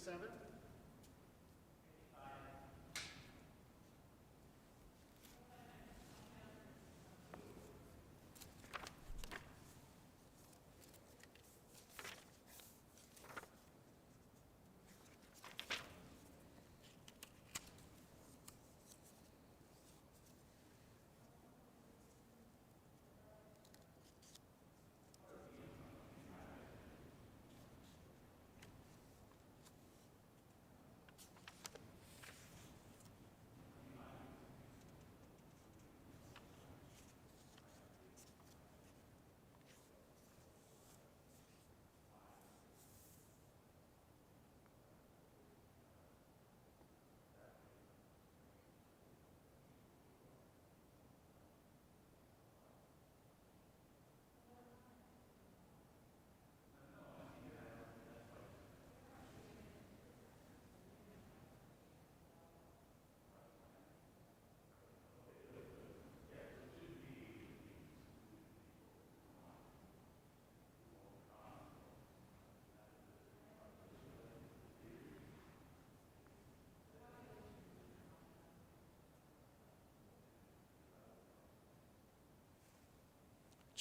57.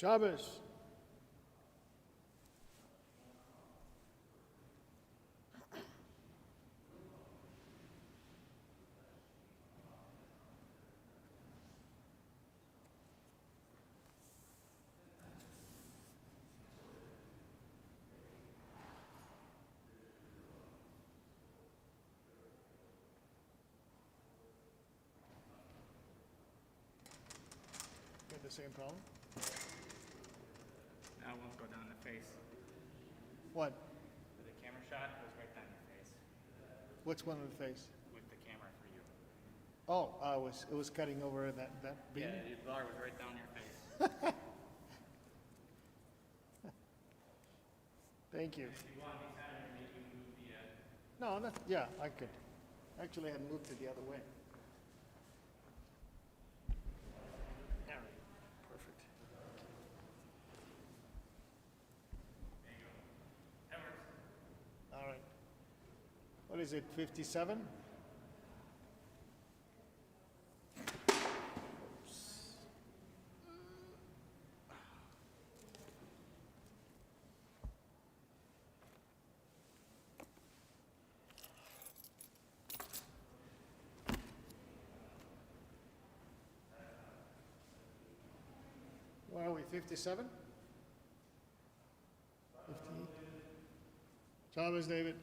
Chavez. Got the same problem? Now it won't go down the face. What? For the camera shot, it goes right down your face. What's one on the face? With the camera for you. Oh, it was cutting over that beam? Yeah, your bar was right down your face. Thank you. If you want me to make you move the, No, not, yeah, I could. Actually, I had moved it the other way. All right, perfect. that works. All right. What is it, 57? Where are we, 57? 58? Chavez, David.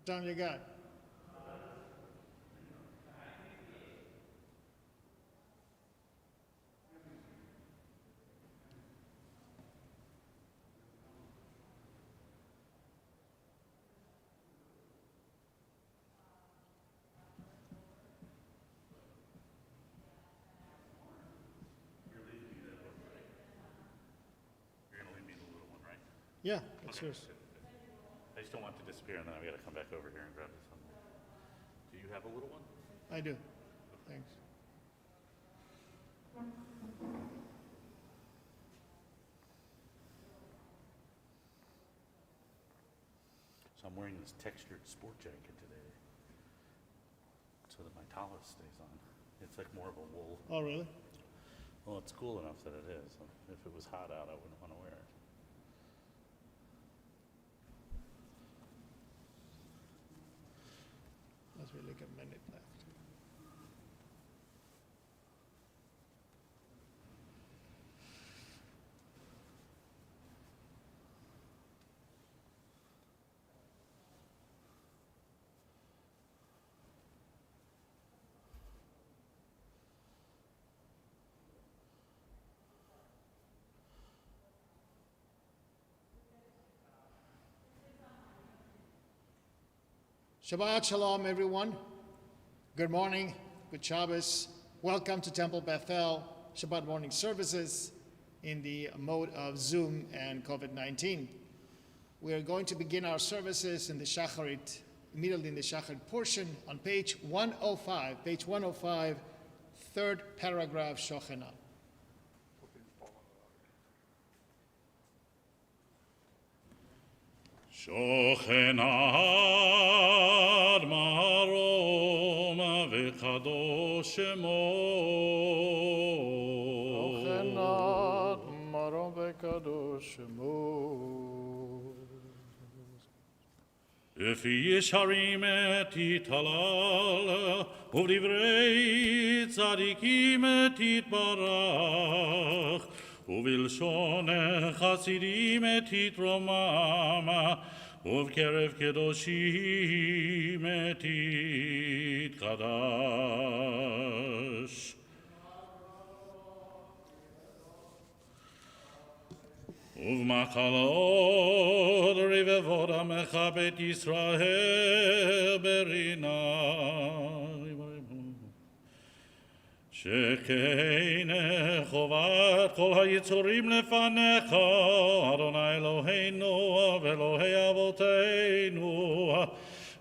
What time you got? You're gonna leave me the little one, right? Yeah, that's yours. I just don't want it to disappear and then I've gotta come back over here and grab this one. Do you have a little one? I do. Thanks. So I'm wearing this textured sport jacket today so that my talus stays on. It's like more of a wool. Oh, really? Well, it's cool enough that it is. If it was hot out, I wouldn't want to wear it. Must be like a minute left. Shabbat Shalom, everyone. Good morning. Good Shabbos. Welcome to Temple Bethel Shabbat morning services in the mode of Zoom and COVID-19. We are going to begin our services in the Shacharit, immediately in the Shacharit portion on page 105, third paragraph, Shochena. Shochenad marom v'kadosh shemo. Shochenad marom v'kadosh shemo. V'fi yisharim et yitalal uv'divrei tzadikim et yitbarach ובלשון חסידים את יתרומם, ובקרב קדושים את יתקדש. ובמחלות רבבות עמך בית ישראל ברינה. שכן חובת כל היצורים לפניך, אדוני אלוהינו ואלוהי אבותינו,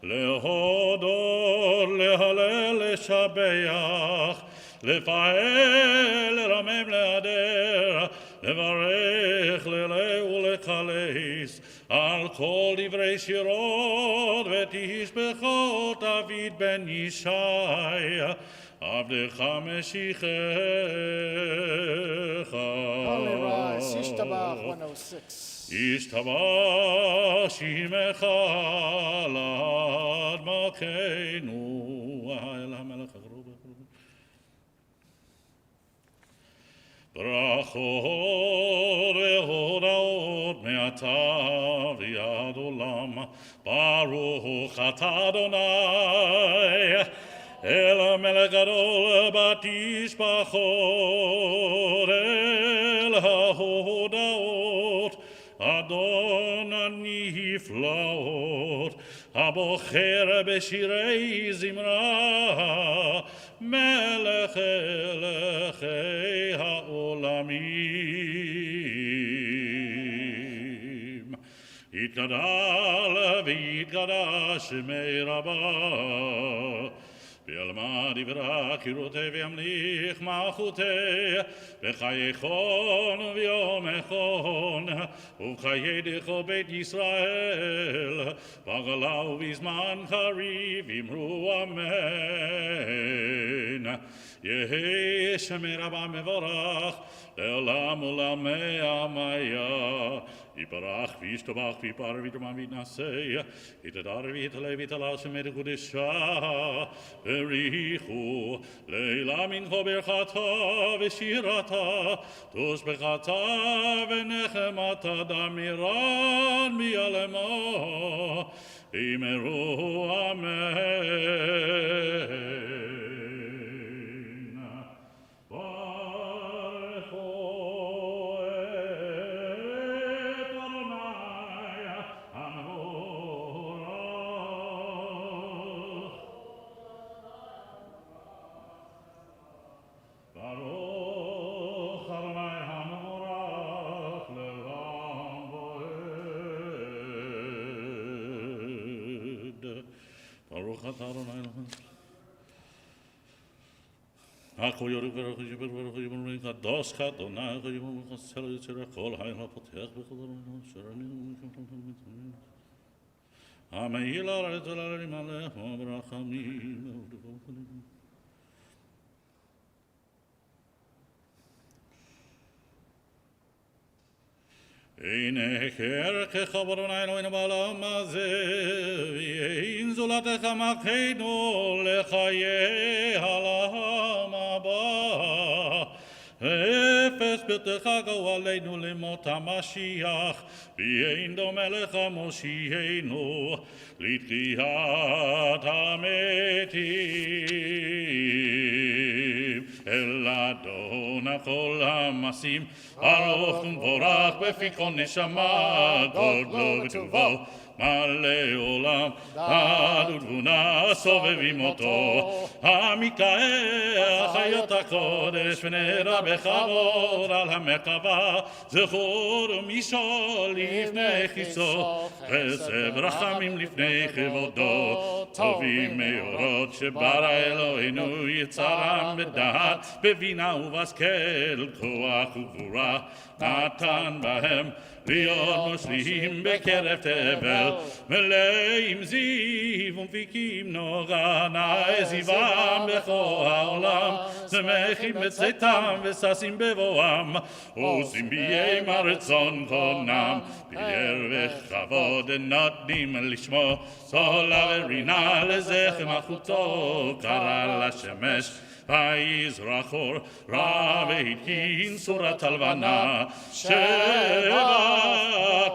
להודות, להלל, לשבח, לפעל, לרמם, להדר, לברך, ללא ולקלס, על כל דברי שירות ותשבחות דוד בן ישי, עבדך משיחך. All rise, Yishtabach 106. ישתבח שמך לעד מלכנו, אל המלך הקרוב. ברכות והודאות מעתה ועד עולם, ברוך אתה אדוני אל המלך גדול בתשבחות, אל ההודאות, אדון הנפלאות, הבוחר בשירי זמרה, מלך אלכי העולמים. יתגדל ויתקדש שמי רבה, וילמד דברה קירותי וימליך מלכותי, וחייכון ויומכון, ובחיי דכל בית ישראל, בגלה ובזמן חריב אמרו אמן. יהי שמי רבה מבורך, לעולם ולעולמי עמיה. יברך וישתבח ויפאר ויתרומם ויתנשא, יתהדר ויתעלה ויתהלל שמי קודשה, בריחו לילה מנחה ברכתה ושירתה, תושבחתה ונחמתה דמירן מיעלמו, אמרו אמן. הכל יורק ורח ישבר ורח ימרק קדוש אדוני ימרק חסר יצר כל העין הפותח בכל שרנים המעיל הארץ על הערים עליך ברחמים. הנה כערכך אדוני אלוהינו בעולם הזה, ואין זולתך מלכנו לחיי העולם הבא. אפס ביתך גאו עלינו למות המשיח, ואין דומה לך מושיענו לתחיית המתים. אל אדון כל המעשים, ארוך ומבורך בפי כל נשמה, גודלו וטובו, מלא עולם, דעת ותבונה סובבים אותו. המקרא חיות הקודש ונראה בכבוד על המרכבה, זכור ומשול לפני כיסו, חסד ורחמים לפני כבודו. טובים מאורות שברא אלוהינו, יצרם בדעת, בבינה ובהשכל, כוח וגבורה נתן בהם להיות מושלים בקרב תבל, מלאים זיו ומפיקים נוגה, נאה זיום בכל העולם, שמחים בצאתם וששים בבואם, עושים ביים הרצון קונם, פאר וכבוד נותנים לשמו, סולה ורינה לזכר מלכותו, קרא לשמש ויזרח אור רע והתקין צורת הלבנה, שבט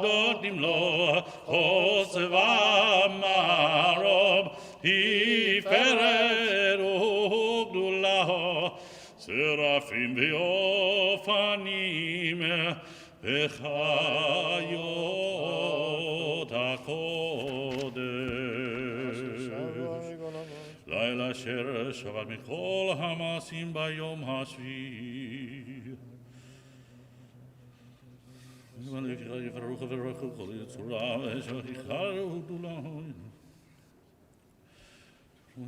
נותנים לו חוסר ומרום, תפארת וגדולה, שרפים ואופנים וחיות הקודש. לילה אשר שבת מכל המעשים ביום השביעי. יברכו וברכו כל יצורה ושכיחו גדולה.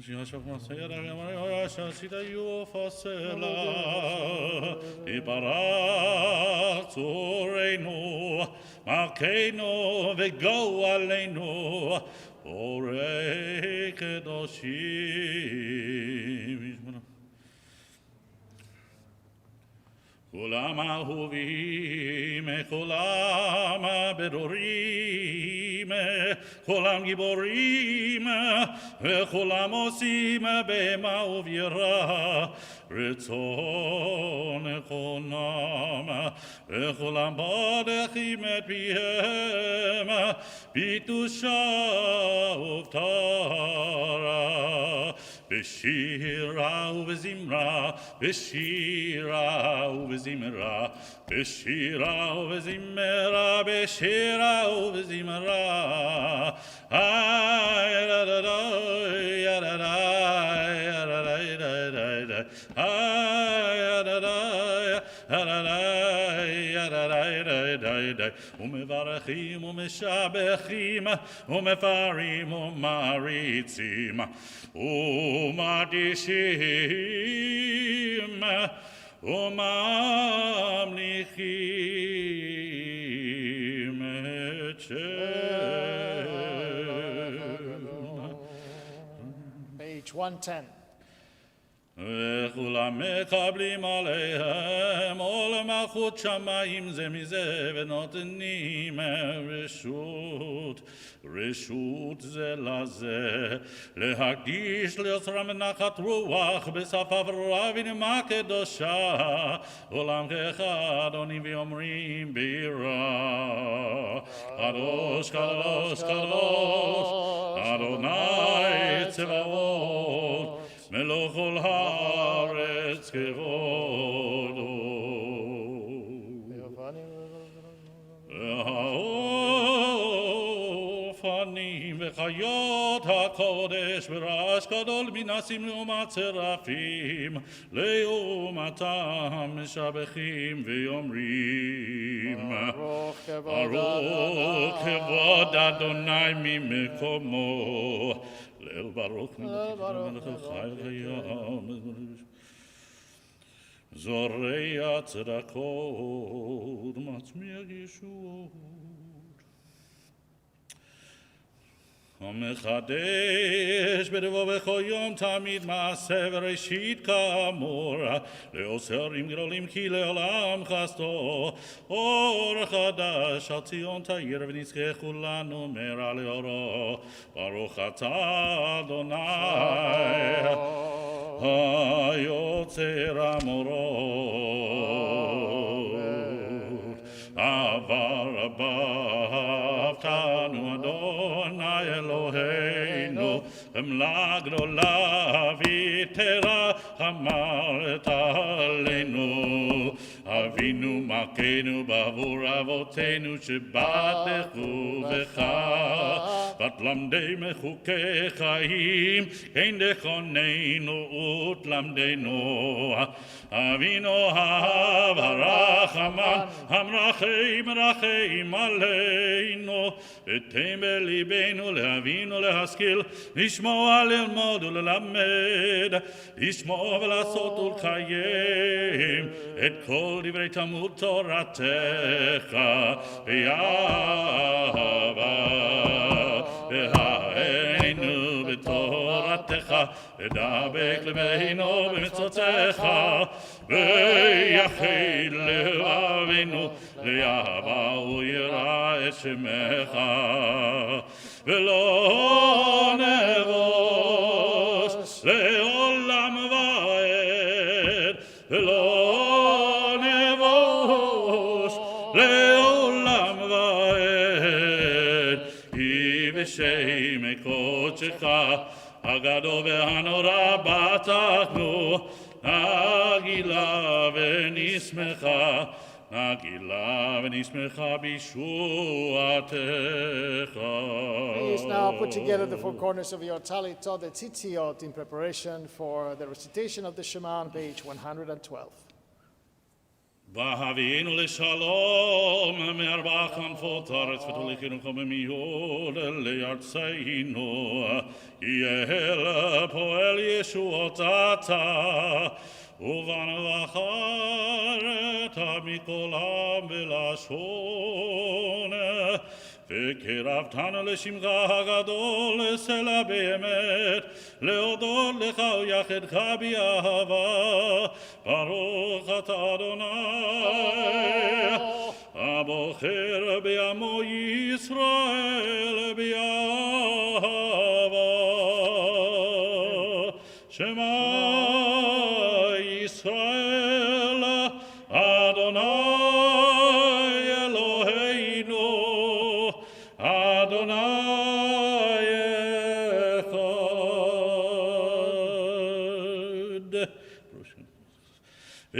שישב מעשה ידיו אמר שעשית יופסלה, יברך צורנו, מלכנו וגואלנו, אורי קדושים. כולם אהובים, כולם ברורים, כולם גיבורים, וכולם עושים בהמה וביראה רצון נכונם, וכולם בודקים את פיהם בקדושה ובטהרה, בשירה ובזמרה, בשירה ובזמרה, בשירה ובזמרה, בשירה ובזמרה. איי דה דה דה, יא דה דה, יא דה דה דה דה, איי דה דה, יא דה דה, יא דה דה דה דה, ומברכים ומשבחים ומפארים ומעריצים ומקדישים וממליכים את שם. Page 110. וכולם מקבלים עליהם עול מלכות שמיים זה מזה, ונותנים רשות זה לזה, להקדיש ליוצרם בנחת רוח, בשפה ברורה ונעימה קדושה, עולם כאחד עונים ואומרים ביראה, קדוש קדוש קדוש אדוני צבאות, מלוך כל הארץ כבודו. והאופנים וחיות הקודש ברעש גדול מנסים לעומת צרפים, לעומתם משבחים ואומרים ברוך כבוד אדוני ממקומו, ליל ברוך מלך החי לים, זורע צדקות מצמיח ישועות, המחדש בדבו בכל יום תמיד מעשה וראשית כאמור, לעושרים גדולים כי לעולם חסדו, אור חדש על ציון תאיר ונזכה כולנו מהרה לאורו. ברוך אתה אדוני היוצר המורות, עבר אהבתנו אדוני אלוהינו, חמלה גדולה ותרחמת עלינו, אבינו Eloheinu Malkeinu בעבור אבותינו שבטחו בך ותלמדנו חוקי חיים כן דכוננו ותלמדנו אבינו אהב הרחמן המרחם רחם עלינו ותן בליבנו להבינו להשכיל לשמוע ללמוד וללמד לשמוע ולעשות ולקיים את כל דברי תלמוד תורתך באהבה והעינו בתורתך ודבק לבנו במצוותיך ויחד לבבינו לאהבה ויראה את שמך ולא נבוש לעולם ועד ולא נבוש לעולם ועד כי בשם קודשך הגדול והנורא בטחנו נגילה ונשמחה נגילה ונשמחה בישועתך. Please now put together the four corners of your talit the tzitziot in preparation for the recitation of the Shema on page 112. והביאנו לשלום מארבע כנפות הארץ ותוליכנו חממיות לארצנו יהיה לפועל ישועות אתה ובנו אחרת מכל עם ולשון וקרבתנו לשמך הגדול לסלע באמת להודות לך ויחדך באהבה ברוך אתה אדוני הבוחר בעמו ישראל באהבה שמע ישראל אדוני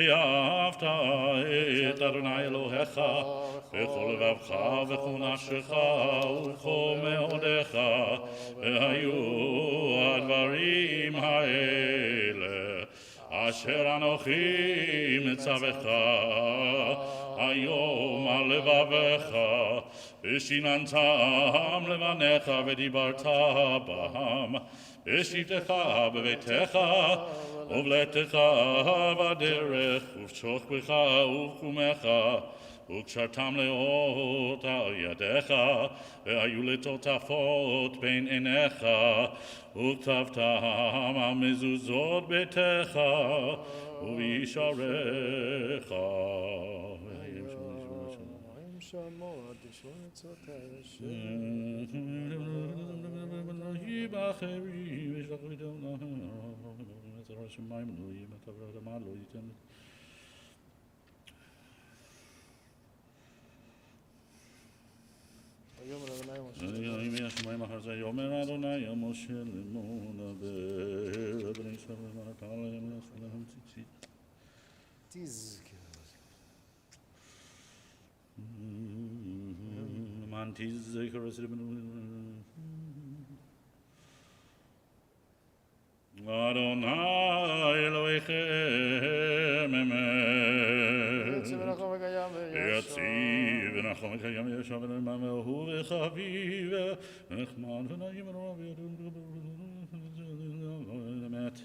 ואהבת את אדוני אלוהיך בכל לבבך וכל נפשך ובכל מאודך והיו הדברים האלה אשר אנוכי מצווך היום על לבבך ושיננתם לבניך ודיברת בם בשבתך בביתך ובלתך בדרך ובשוכבך ובקומך וקשרתם לאות על ידיך והיו לטוטפות בין עיניך וכתבתם על מזוזות ביתך ובישעריך יאמר אדוני משה למדבר בני ישראל ואמרת עליהם לעשות להם ציצית למען תזכר אדוני אלוהיכם אמת יציב ונחום וקיים וישע ונאמן ואהוב וחביב ונחמד ונעים ורב אמת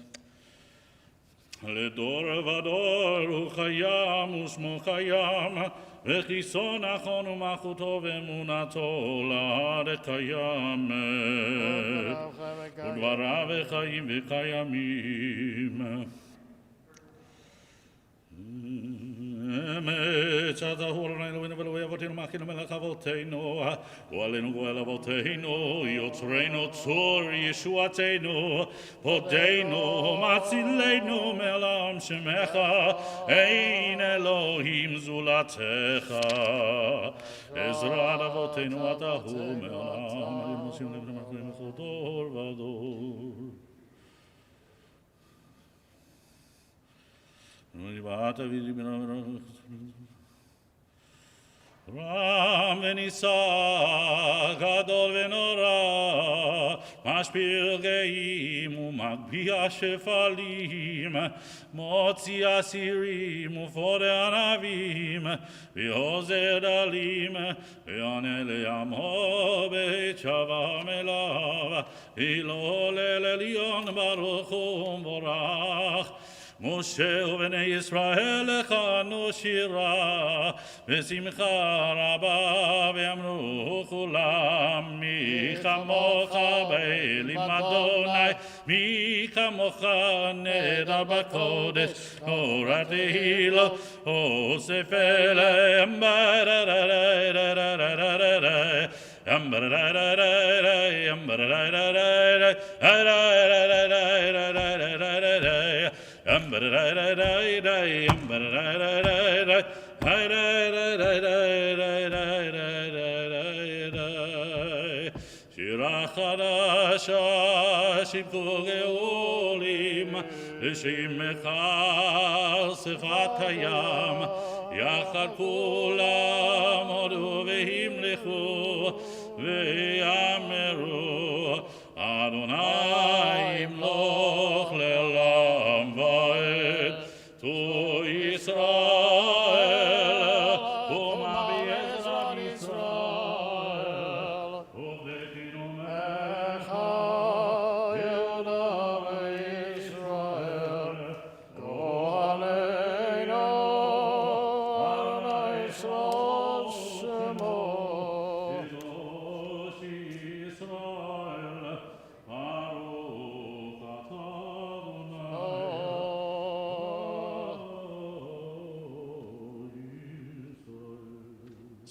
לדור ודור הוא קיים ושמו קיים וכיסו נכון ומלכותו ואמונתו לעד קיימת ודבריו חיים וקיימים אמת שאתה הוא אדוני אלוהינו ואלוהי אבותינו מלכנו מלך אבותינו ועלינו גואל אבותינו יוצרנו צור ישועתנו פודנו מצילנו מעולם שמך אין אלוהים זולתך עזרת אבותינו אתה הוא מעולם עלינו עושים לבני מלכים בכל דור ודור ובאת אבידי בנו רם ונישא, גדול ונורא, משפיל גאים ומגביה שפלים, מוציא אסירים ופורע ענבים, ועוזר דלים, ועונה לעמו בעת שבם אליו, הלל אל עליון ברוך ומבורך. משה ובני ישראל לכנו שירה ושמחה רבה ואמרו כולם מי כמוך באלים אדוני מי כמוך נדר בקודש תורת תהילה אוסף אליהם שירה חדשה שיבחו גאולים לשמך שפת הים יחד כולם הודו והמלכו ויאמרו אדוני ימלוך לעולם ועד tu Israel, Oma Be'ezrat Yisrael, Uvdekinu Mecha, Yehuda Israel, Go Aleinu, Adonai Yisrael Shemo, Kadosh Yisrael, Baruch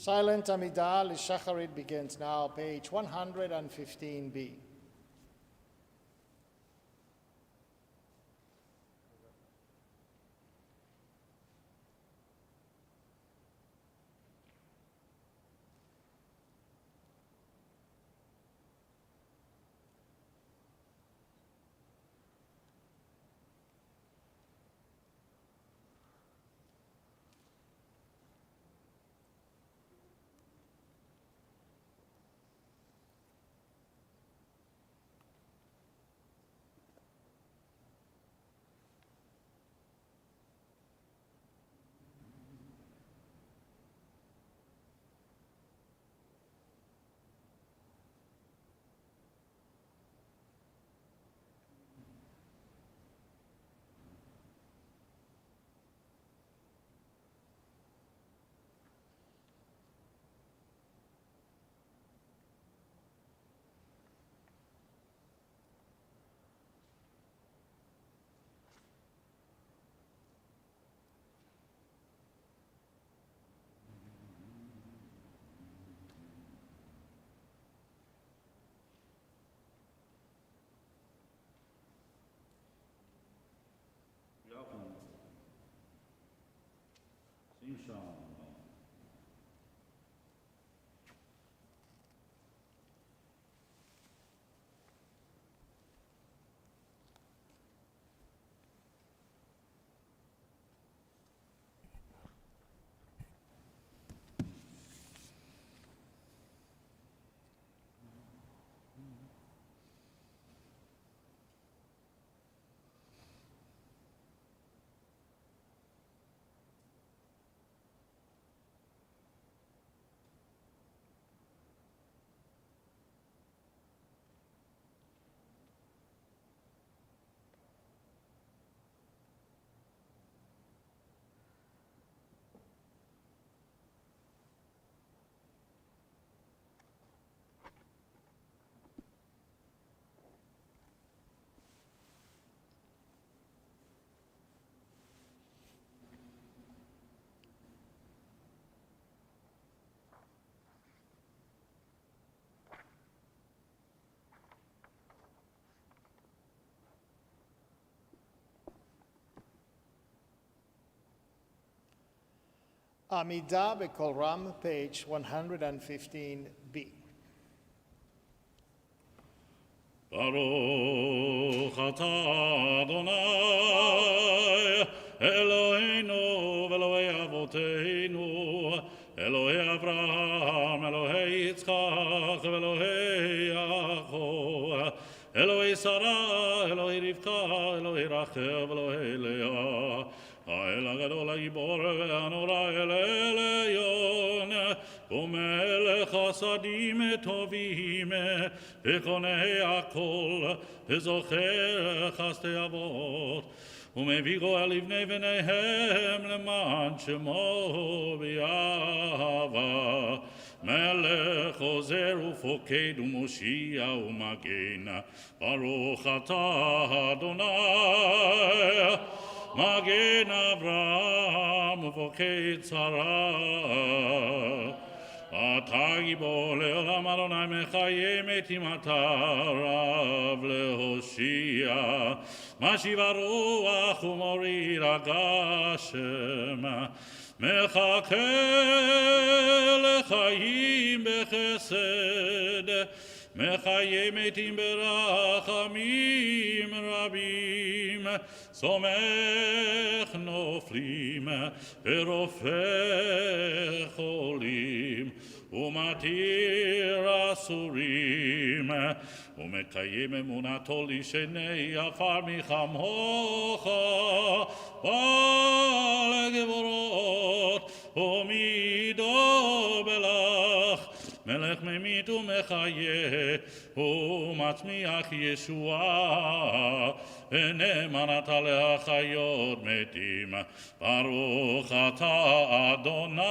Silent Amidah L'Shacharit begins now, page 115b. Amidah B'Kol Ram, page 115b. Baruch atah Adonai Eloheinu v'Elokei Avoteinu Elohei Avraham אחר ולא אליה. האל הגדול הגיבור והנורא אל עליון, ומלך חסדים טובים, וקונה הכל, וזוכר חסדי אבות, ומביא גואל לבני בניהם למען שמו באהבה. מלך עוזר ופוקד ומושיע ומגן, ברוך אתה אדוני, מגן אברהם ופוקד שרה. אתה גיבור לעולם אדוני, מחיים מתים אתה רב להושיע, משיב הרוח ומוריד הגשם, מחכה לחיים בחסד, מחיה מתים ברחמים רבים, סומך נופלים ורופא חולים, ומתיר אסורים, ומקיים אמונתו לשני עפר מחמוך, בעל גבורות ומידו בלך, מלך ממית ומחיה, ומצמיח ישועה, ונאמן אתה להחיות מתים, ברוך אתה אדוני,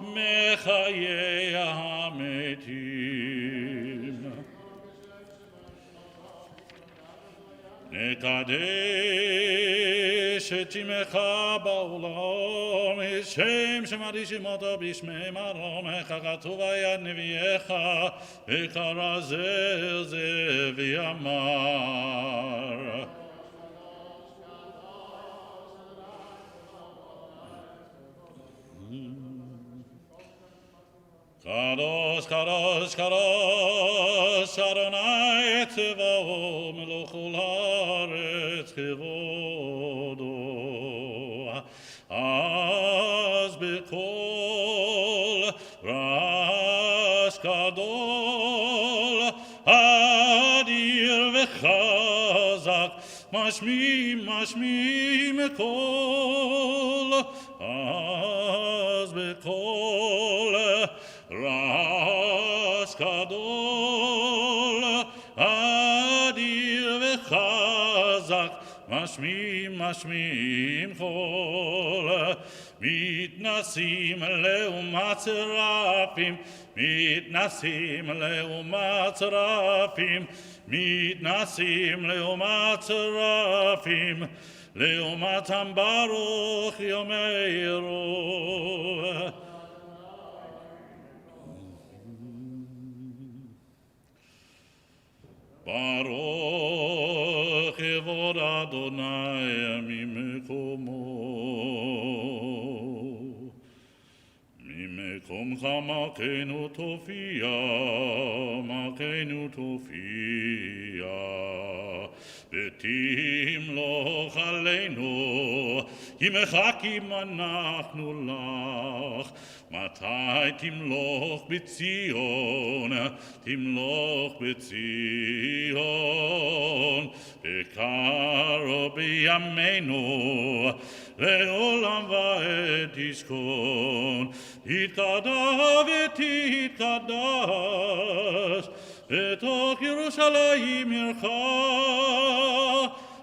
מחיי המתים. נקדש את שמך בעולם, שם שמדישים אותו בשמי מרומך, כתוב היד נביאך, וקרא זה ויאמר. קדוש, קדוש, קדוש, אדוני צבאו, מלוך כל הארץ כבודו. אז בקול רעש גדול, אדיר וחזק, משמיעים קול. אז בקול רעש גדול, אדיר וחזק, משמיעים קול. מתנסים לעומת שרפים, מתנסים לעומת שרפים, מתנסים לעומת שרפים, לעומתם ברוך יאמרו. ברוך כבוד אדוני ממקומו, ממקומך מלכנו תופיע, מלכנו תופיע, ותמלוך עלינו, כי מחכים אנחנו לך. מתי תמלוך בציון, תמלוך בציון, בקרוב בימינו, לעולם ועד תשכון. תתקדש ותתקדש, בתוך ירושלים עירך,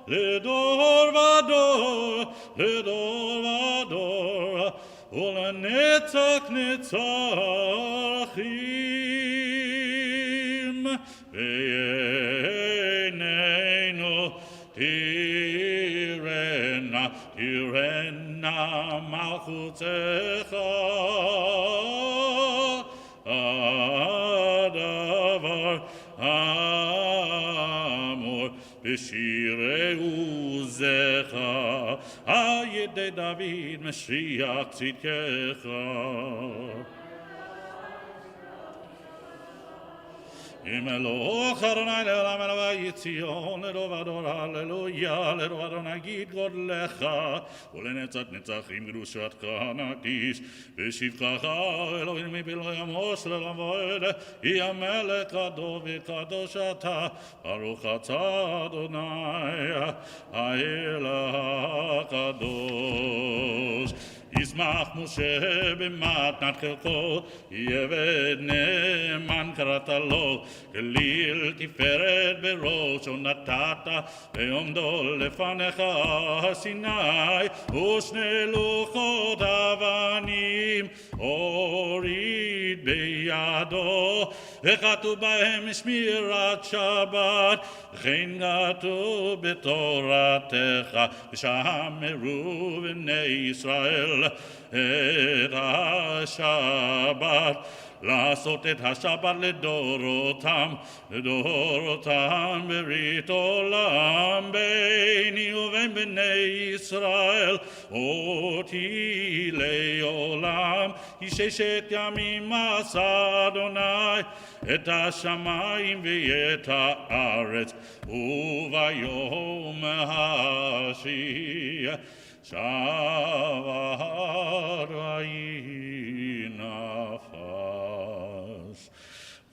לדור ודור, לדור ודור, ולנצח נצחים. ועינינו תראנה, תראנה מלכותך, הדבר אמור בשירי עוזך, על ידי דוד משיח צדקך. עם אלוהיך אדוני לעולם אלוהי ציון לרוב הדור הללויה לרוב הדור נגיד גודלך ולנצח נצחים קדושתך נקדיש בשבחך אלוהים מבלעי עמוס לעולם ועד היא המלך גדול וקדוש אתה ברוך אתה אדוני האל הקדוש ישמח משה במתנת חלקו יעבד נאמן קראת לו גליל תפארת בראשו נתת ועומדו לפניך סיני ושני לוחות אבנים הוריד בידו וכתוב בהם שמירת שבת וכן כתוב בתורתך ושמרו בני ישראל את השבת לעשות את השבת לדורותם ברית עולם ביני ובין בני ישראל אותי לעולם כי ששת ימים עשה אדוני את השמיים ואת הארץ וביום השישי שבת ויהי נפש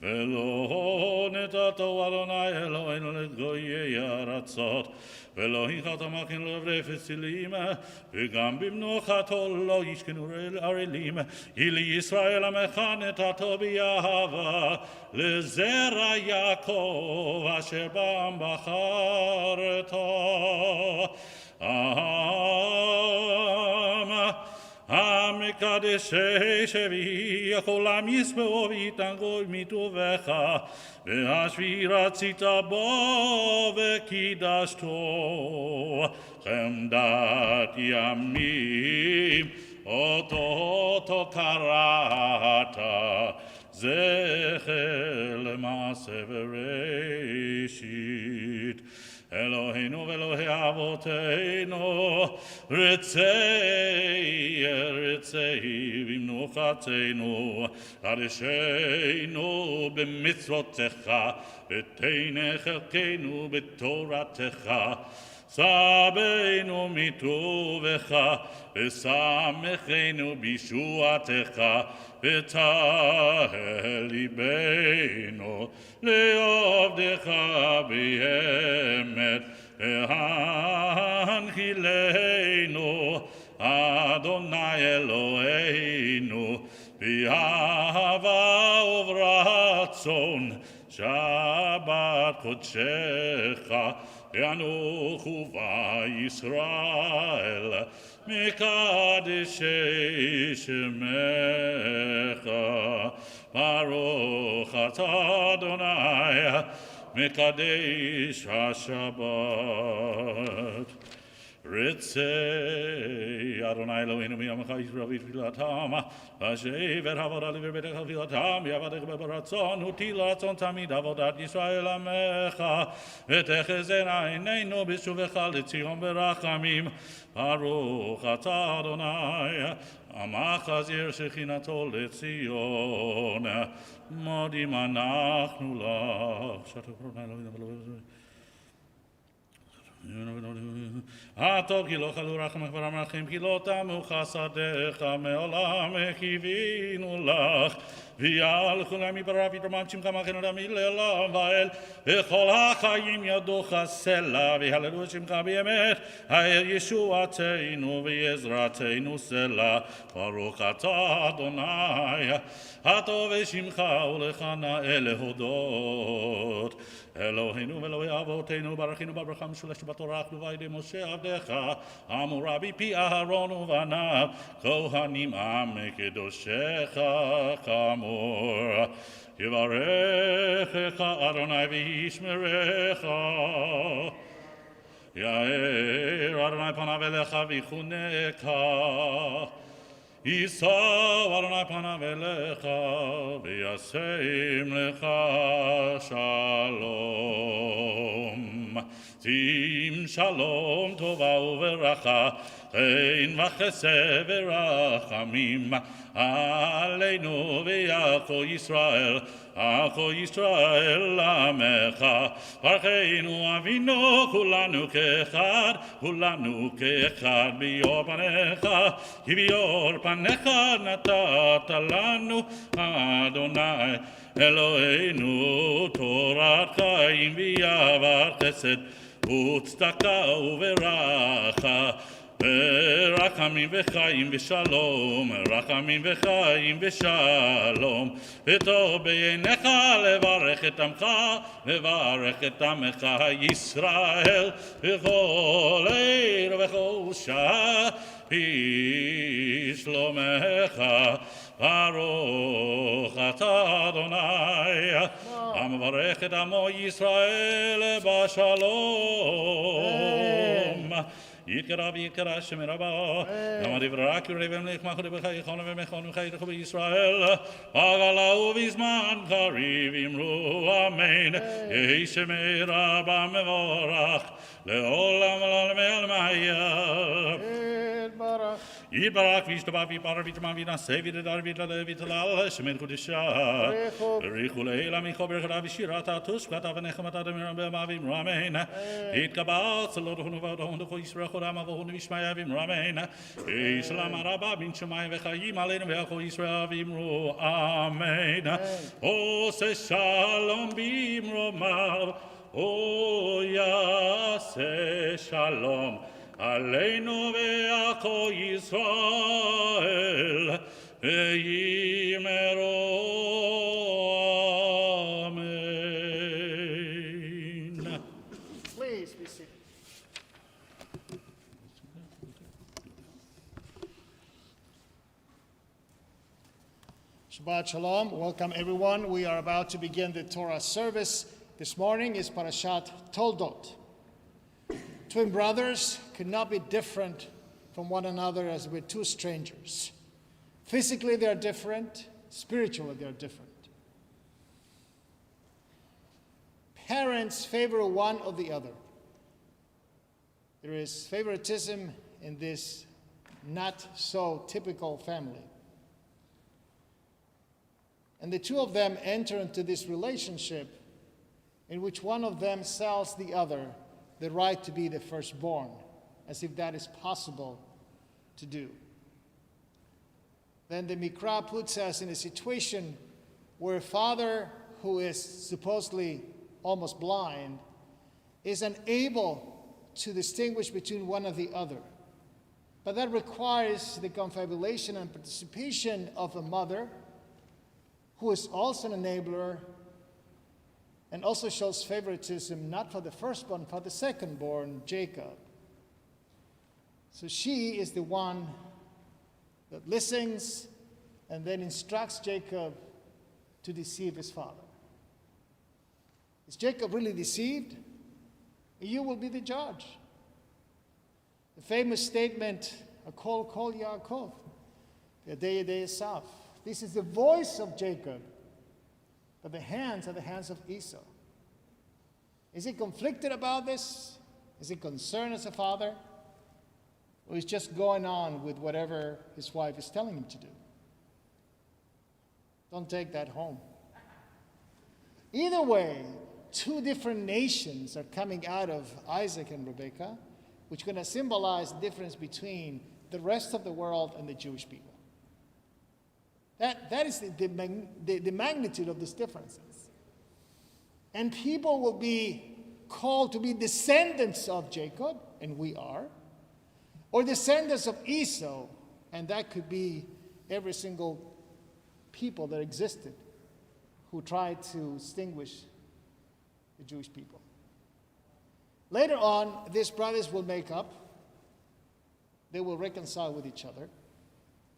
ולא נתתו אדוני אלוהינו לגויי ארצות ולא הנחת מכין לעברי פסילים וגם במנוחתו לא ישכנו ערלים כי לישראל עמך נתתו באהבה לזרע יעקב אשר בם בחרתו המקדש שביעך עולם ישבעו ויתענגו מטובך והשביעי רצית בו וקידשתו חמדת ימים אותו קראת זכר למעשה בראשית אלוהינו ואלוהי אבותינו רצי במנוחתנו קדשנו במצוותיך ותן חלקנו בתורתך סבנו מטובך ושמחנו בישועתך ותהל ליבנו לעבדך באמת והנחילנו אדוני אלוהינו באהבה וברצון שבת קודשך ואנוכו בישראל מקדשי שמך ברוך אתה אדוני מקדש השבת רצי אדוני אלוהינו מימך ישראל ותפילתם ושבר עבודה לבביתך תפילתם יעבדך ברצון ותהי לרצון תמיד עבודת ישראל עמך ותחזינה עינינו בשובך לציון ברחמים ברוך אתה אדוני עמך זיר שכינתו לציון מודים אנחנו לך הטוב כי לא חלו רחמך ורחמכם כי לא תמו חסדיך מעולם קיווינו לך ויהלכו להם מפרה ותרומם שמך מכן אדם לעולם ואל וכל החיים ידוך סלע ויהללו את שמך באמת האל ישועתנו ועזרתנו סלע ברוך אתה אדוני הטוב ושמך ולך נאה להודות אלוהינו ואלוהי אבותינו ברכינו בברכה משולשת בתורה כתובה על ידי משה עבדך אמורה בפי אהרון ובניו כהנים עם קדושך כאמור יברכך אדוני וישמרך יאר אדוני פניו אליך ויחונך יישא אדוני פניו אליך וישם לך שלום שים שלום טובה וברכה חן וחסד ורחמים עלינו ויעקב ישראל Ako Yisrael Amecha, Parcheinu Avinu, Kulanu Kechad, Bior Panecha, Bior Panecha Natata Lanu, Adonai, Eloheinu, Torat Chaim V'Yavar Chesed, Utzedaka Uveracha, רחמים וחיים ושלום, רחמים וחיים ושלום, וטוב בעיניך לברך את עמך, לברך את עמך ישראל, בכל עיר ובכל שעה, בשלומך, ברוך אתה אדוני, המברך את עמו ישראל בשלום. יקרא ויקרא שם רבה, גם דברי קרבים לך דברך יכון ומכון וחייך בישראל, בגלה ובזמן קריב אמרו אמן, יהי שמי רבה מבורך, לעולם ולעלמי יתברך וישתבח ויפאר ויתמם וינשא ויתהדר ויתהלל ויתהלל שמי קודשה בריחו לעילא מיכו ברכתה ושירתה תושבתה ונחמתה דמירם באמה ואמרו אמן יתקבץ צלותינו והודענו ישראל חודם אבונו וישמעיה ואמרו אמן יהי שלום רבה בין שמיים וחיים עלינו ועל ישראל ואמרו אמן עושה שלום במרומיו יעשה שלום עלינו ועל כל ישראל ויאמרו אמן. Please be seated. Shabbat Shalom. Welcome everyone. We are about to begin the Torah service. This morning is Parashat Toldot. Twin brothers could not be different from one another as with two strangers. Physically they are different, spiritually they are different. Parents favor one or the other. There is favoritism in this not so typical family. And the two of them enter into this relationship in which one of them sells the other the right to be the firstborn, as if that is possible to do. Then the Mikra puts us in a situation where a father who is supposedly almost blind is unable to distinguish between one and the other. But that requires the confabulation and participation of a mother who is also an enabler and also shows favoritism not for the firstborn, but for the secondborn, Jacob. So she is the one that listens and then instructs Jacob to deceive his father. Is Jacob really deceived? You will be the judge. The famous statement, Kol Kol Yaakov, Yadei Yadei Esav. This is the voice of Jacob, but the hands are the hands of Esau. Is he conflicted about this? Is he concerned as a father? Or is just going on with whatever his wife is telling him to do? Don't take that home. Either way, two different nations are coming out of Isaac and Rebekah, which are going to symbolize the difference between the rest of the world and the Jewish people. That is the magnitude of these differences. And people will be called to be descendants of Jacob, and we are, or descendants of Esau, and that could be every single people that existed who tried to extinguish the Jewish people. Later on, these brothers will make up. They will reconcile with each other.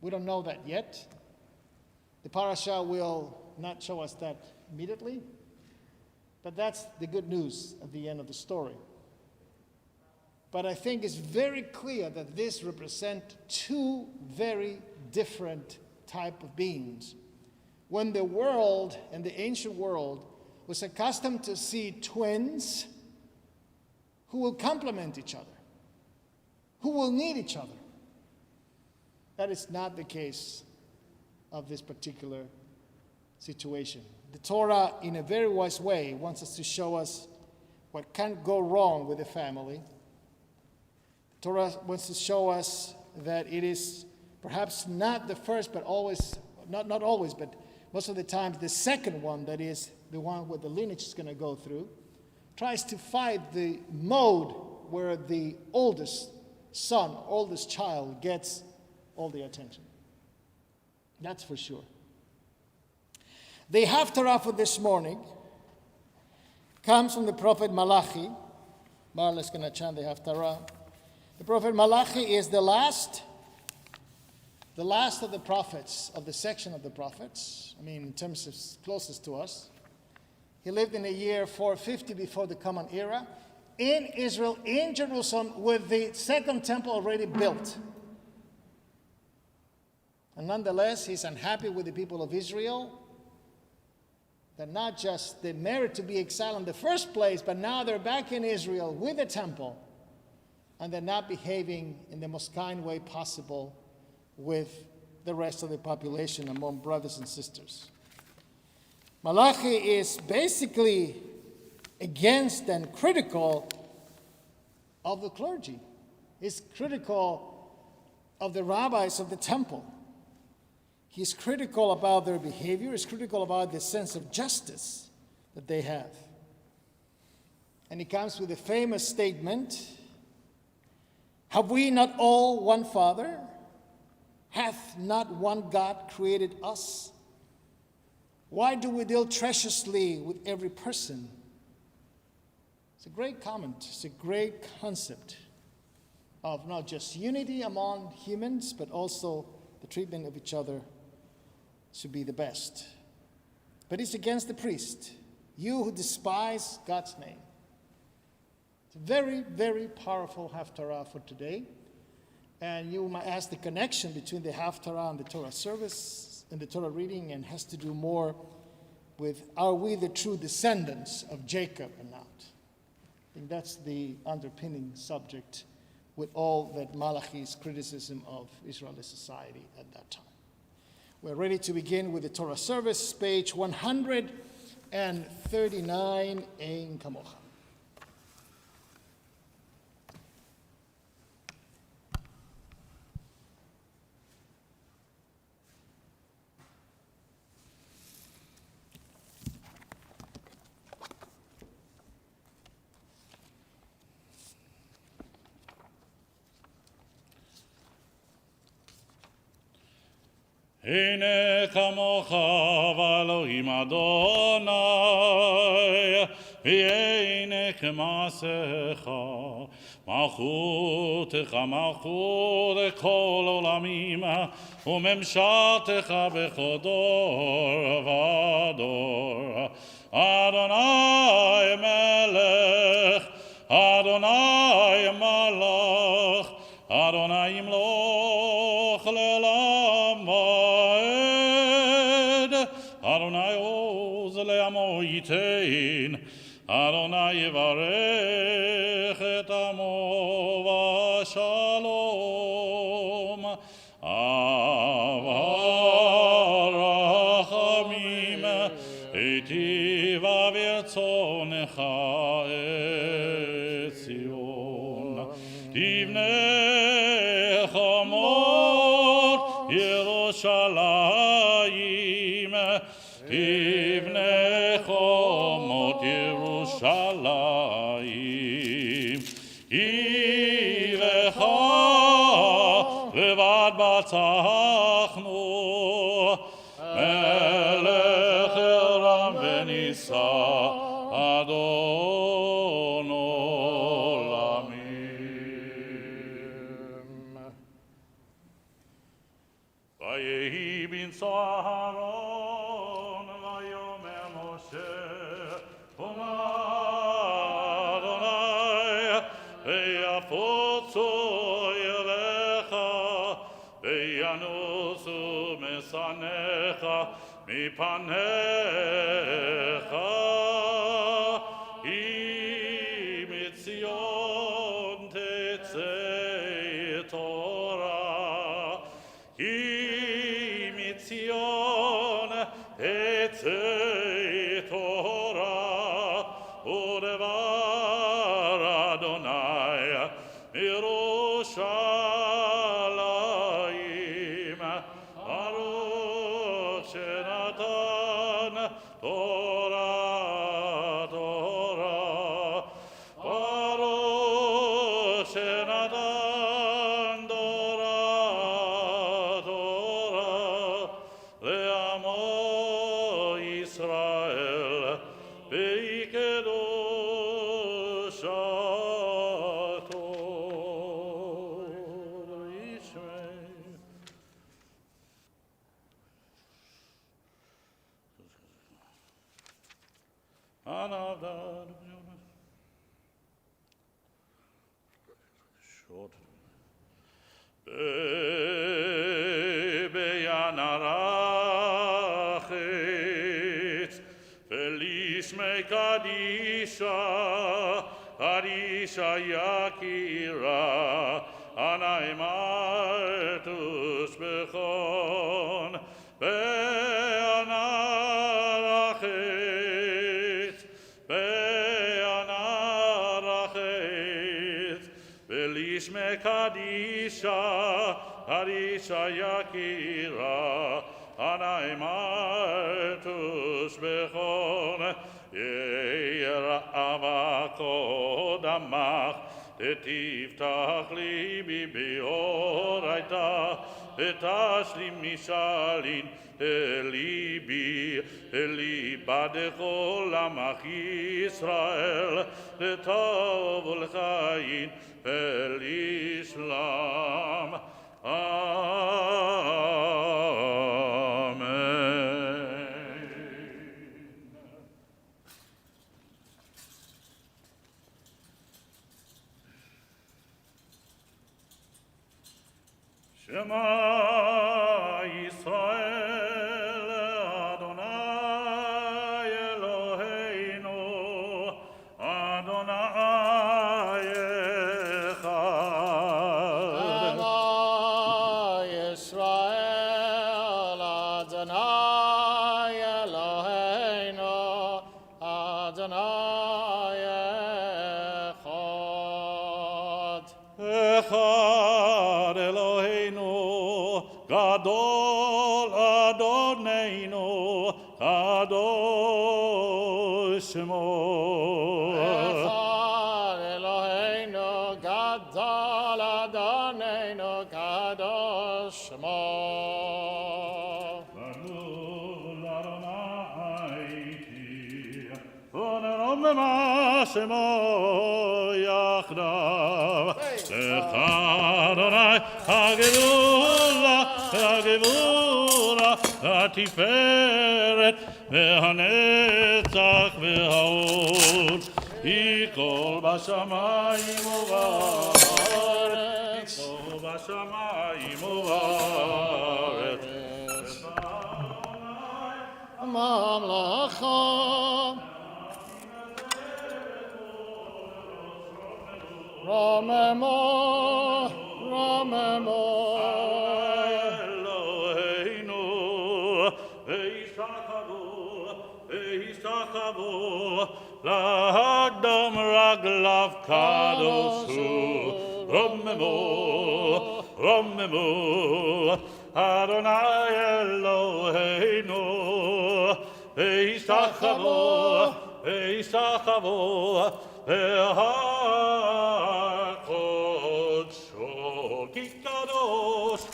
We don't know that yet. The parasha will not show us that immediately, but that's the good news at the end of the story. But I think it's very clear that this represents two very different type of beings. When the world and the ancient world was accustomed to see twins who will complement each other, who will need each other, that is not the case of this particular situation. the Torah, in a very wise way, wants us to show us what can't go wrong with the family. The Torah wants to show us that it is perhaps not the first, but always, not always, but most of the time, the second one, that is the one where the lineage is going to go through, tries to fight the mode where the oldest son, oldest child gets all the attention. That's for sure. The Haftarah for this morning comes from the prophet Malachi. Marla's going to chant the Haftarah. The prophet Malachi is the last of the prophets, of the section of the prophets. I mean, in terms of closest to us. He lived in the year 450 before the Common Era in Israel, in Jerusalem, with the second temple already built. And nonetheless, he's unhappy with the people of Israel. That not just they merit to be exiled in the first place, but now they're back in Israel with the temple, and they're not behaving in the most kind way possible with the rest of the population among brothers and sisters. Malachi is basically against and critical of the clergy. He's critical of the rabbis of the temple. He's critical about their behavior. He's critical about the sense of justice that they have. And he comes with a famous statement, "Have we not all one Father? Hath not one God created us? Why do we deal treacherously with every person?" It's a great comment. It's a great concept of not just unity among humans, but also the treatment of each other should be the best. But it's against the priest, you who despise God's name. It's a very, very powerful Haftarah for today. And you might ask the connection between the Haftarah and the Torah service and the Torah reading, and has to do more with, are we the true descendants of Jacob or not? I think that's the underpinning subject with all that Malachi's criticism of Israeli society at that time. We're ready to begin with the Torah service, page 139, Ein Kamocha. הנה כמוך ואלוהים אדוני, והנה כמעשיך, מלכותך מלכות כל עולמים, וממשלתך בכל דור ודור. אדוני מלך, אדוני מלך, אדוני ימלוך לעולם ועד. אדוני עוז לעמו ייתן, אדוני יברך את עמו בשלום. אהבה רחמים, היטיבה ברצונך את ציון. תבנה חומות ירושלים, תבנה חומות ירושלים. היא לך לבד בטחנו, מלך רם ונישא, אדון עולמים. ויהי בנשוא אהרון ויאמר משה, אמר אדוני, ויפוצו אליך, וינוסו משנאיך מפניך, כי מציון תצא תורה, כי מציון תצא Natan Torah, Torah, Le'amo Yisrael, Be'ikedosh Yisrael. Anavdad. Short. Beyanarachet, Feliz me Kadisha, Kadisha Yakira, Anaimartus Bechon, Beyanarachet, Beyanarachet, Feliz me Kadisha, Kadisha Yakira, Anaimartus Bechon, Yeira Avako Damach, Tetiftach libi beoraita, Etashlim mishalin, Elibi, Eliba dechol amach Yisrael, Letov ulchayin, El Islam. Amen. Shema Yisrael, Adonai Eloheinu, Adonai Echad. Shema Yisrael, Adonai Eloheinu, Adonai Echad. Echad Eloheinu, Gadol Adonenu, Kadosh Shemo. Echad Eloheinu, Gadol Adonenu, Kadosh Shemo. Baruch Adonai ki, Onerom b'ma Shemo yachdav. Lecha Adonai hagevura, hagevura, hatiferet, vehanetzach, vehaod. Yikol bashamayim uvaret, Yikol bashamayim uvaret. Mamlacha. Ramemo, Ramemo. Eloheinu, Eishtachavu, Lahadam raglav kadosu, Romemu, Romemu, Adonai Eloheinu, Eishtachavu, Eishtachavu, Ehakodsho, Kikadosh,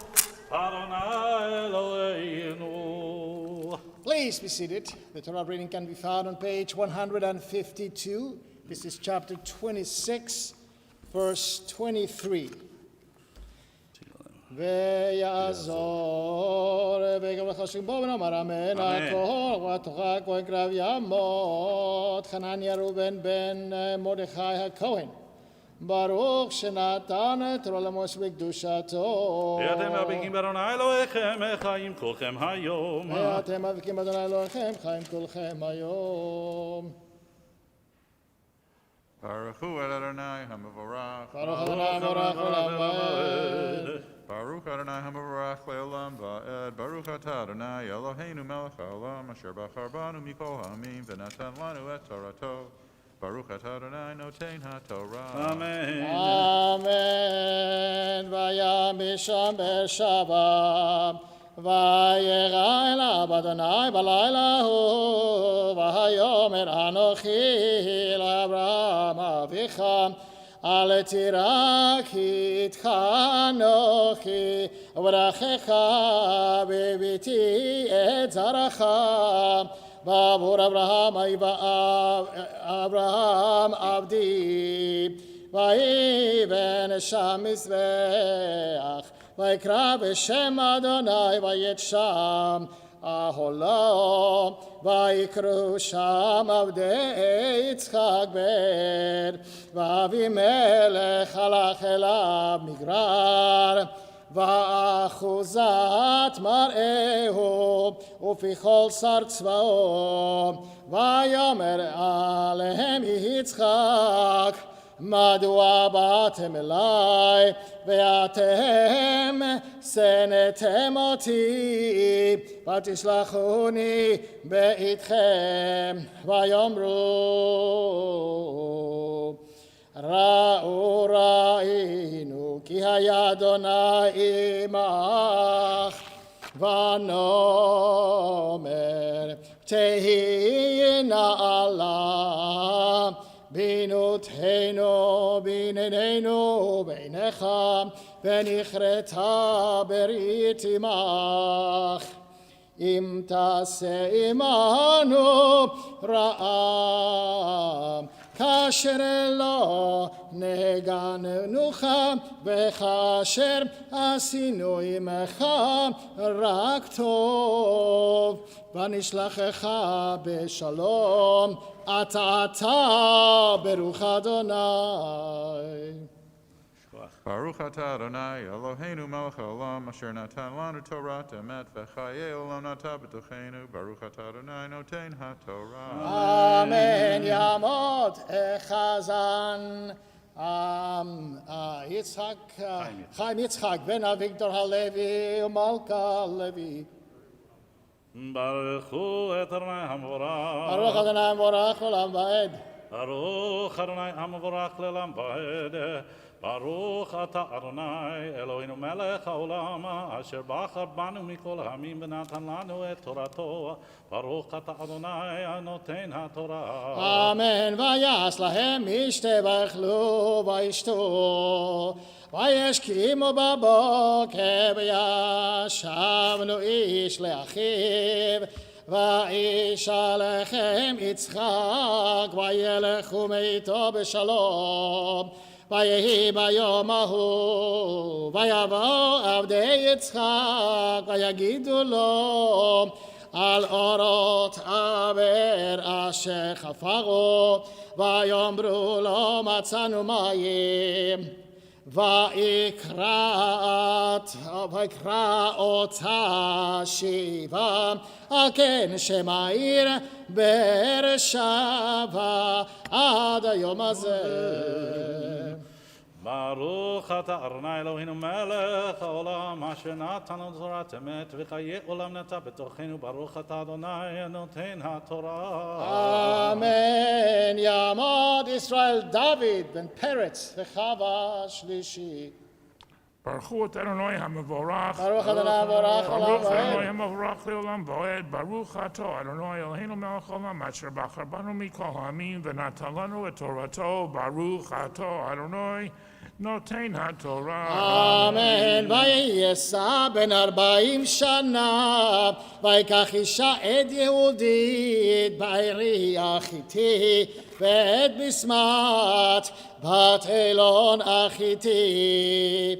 Adonai Eloheinu. Please be seated. The Torah reading can be found on page 152. This is chapter 26, verse 23. ויעזור ויגברך בו ונאמר אמן הכל ותוכל כהן קרב ימות חנניה ראובן בן מרדכי הכהן ברוך שנתן את עולמוס בקדושתו ואתם מאביקים באדוני אלוהיכם חיים כולכם היום. ואתם מאביקים באדוני אלוהיכם חיים כולכם היום Baruch Hu Adonai HaMevorach. ברוך אדוני מבורך לעולם ועד Baruch Adonai HaMevorach Le'olam Va'ed. Baruch Atah Adonai Eloheinu Melech HaOlam Asher Bachar Banu Mikol Ha'amim V'natan Lanu Et Torato. Baruch Atah Adonai Notein HaTorah. Amen. Amen. Vayam Bisham Be'Shabbat. וירא אליו אדוני בלילה ההוא, ויאמר אנוכי לאברהם אביך, אל תירא כי איתך אנוכי, וברכך בביתי את זרעך. בעבור אברהם עבדי, ויבן שם מזבח, ויקרא בשם אדוני ויית שם אהלו, ויקראו שם עבדי יצחק בן, ואבימלך הלך אליו מגרר, ואחוזת מראהו ופי כל שר צבאו, ויאמר עליהם יצחק, מדוע באתם אלי ואתם שנאתם אותי, ותשלחוני באיתכם, ויאמרו ראינו כי היה אדוני עמך, ונאמר תהי נעלה בינותינו בינינו ובינך, ונכרתה ברית עמך. אם תעשה עמנו רעה, כאשר לא נגננוך, וכאשר עשינו עמך רק טוב, ונשלחך בשלום, אתה ברוך אדוני. Baruch atah Adonai Eloheinu melech haolam asher natan lanu Torah emet v'chayei olam nata b'tochenu. Baruch atah Adonai noten haTorah. Amen. יעמוד חזן חיים יצחק בן אביגדור הלוי ומלכה הלוי. ברכו את אדוני המבורך. ברוך אדוני המבורך לעולם ועד. ברוך אדוני המבורך לעולם ועד. ברוך אתה אדוני אלוהינו מלך העולם, אשר בחר בנו מכל העמים ונתן לנו את תורתו. ברוך אתה אדוני הנותן התורה. אמן. ויעש להם משתה ואכלו וישתו, וישכימו בבוקר, וישבנו איש לאחיו, וישלחם יצחק, וילכו מאיתו בשלום. ויהי ביום ההוא, ויבואו עבדי יצחק, ויגידו לו על אורות עבר אשר חפרו, ויאמרו לו מצאנו מים. ויקרא אותה שיבה, על כן שם העיר באר שבע עד היום הזה. ברוך אתה אדוני אלוהינו מלך העולם, אשר נתן לנו תורת אמת, וחיי עולם נטע בתוכנו. ברוך אתה אדוני הנותן התורה. אמן. יעמוד ישראל דוד בן פרץ וחווה שלישי. ברכו את אדוני המבורך. ברוך אדוני המבורך לעולם ברוך אדוני ועד. המבורך לעולם ועד. ברוך אתה אדוני אלוהינו מלך העולם, אשר בחר בנו מכל העמים ונתן לנו את תורתו. ברוך אתה אדוני נותן התורה. אמן. ויסע בן 40 שנה, ויקח אישה עד יהודית בעירי החיתי, ואת בשמת בת אלון החיתי,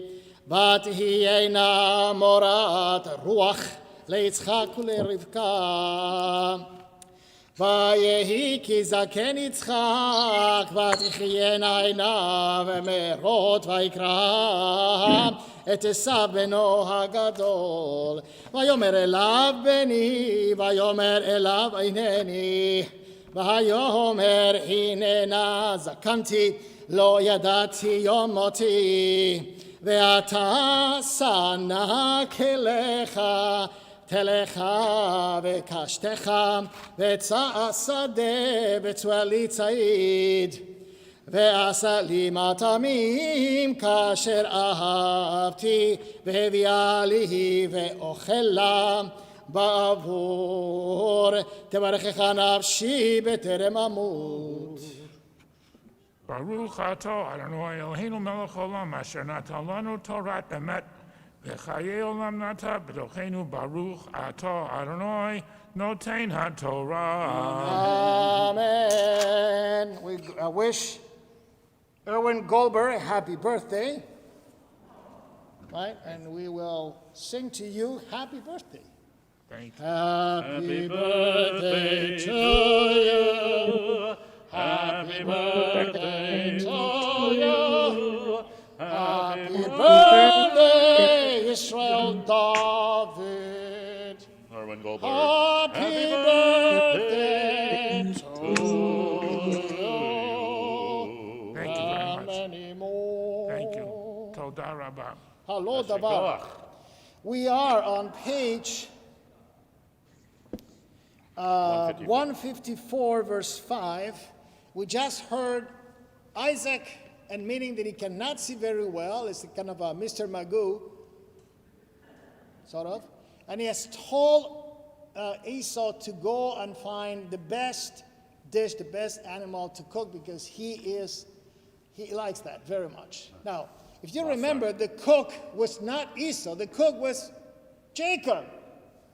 ותהיינה מורת רוח ליצחק ולרבקה. ויהי כי זקן יצחק, ותחיינה עיניו מרות, ויקרא את עשיו בנו הגדול. ויאמר אליו בני, ויאמר אליו הנני, ויאמר הננה זקנתי, לא ידעתי יום מותי, ואתה שנא כליך, תלך וקשתך, וצע שדה בצואלי ציד, ועשה לי מטעמים כאשר אהבתי, והביאה לי ואוכלה בעבור. תברכך נפשי בטרם אמות. Baruch atah Adonai Eloheinu melech haolam asher natan lanu Torat emet v'chayei olam nata b'tochenu Baruch atah Adonai noten haTorah. Amen. We wish Erwin Goldberg a happy birthday. Right? And we will sing to you happy birthday. Thank you. Happy birthday to you. Happy birthday to you. Happy birthday, Israel David. Erwin Goldberg. Happy birthday to you. Thank you very And much. many more. Thank you. Toda Rabbah. Hello, Dabar. We are on page 154, verse 5. We just heard Isaac admitting that he cannot see very well. It's kind of a Mr. Magoo, sort of. And he has told Esau to go and find the best dish, the best animal to cook, because he likes that very much. Now, if you remember, the cook was not Esau. The cook was Jacob.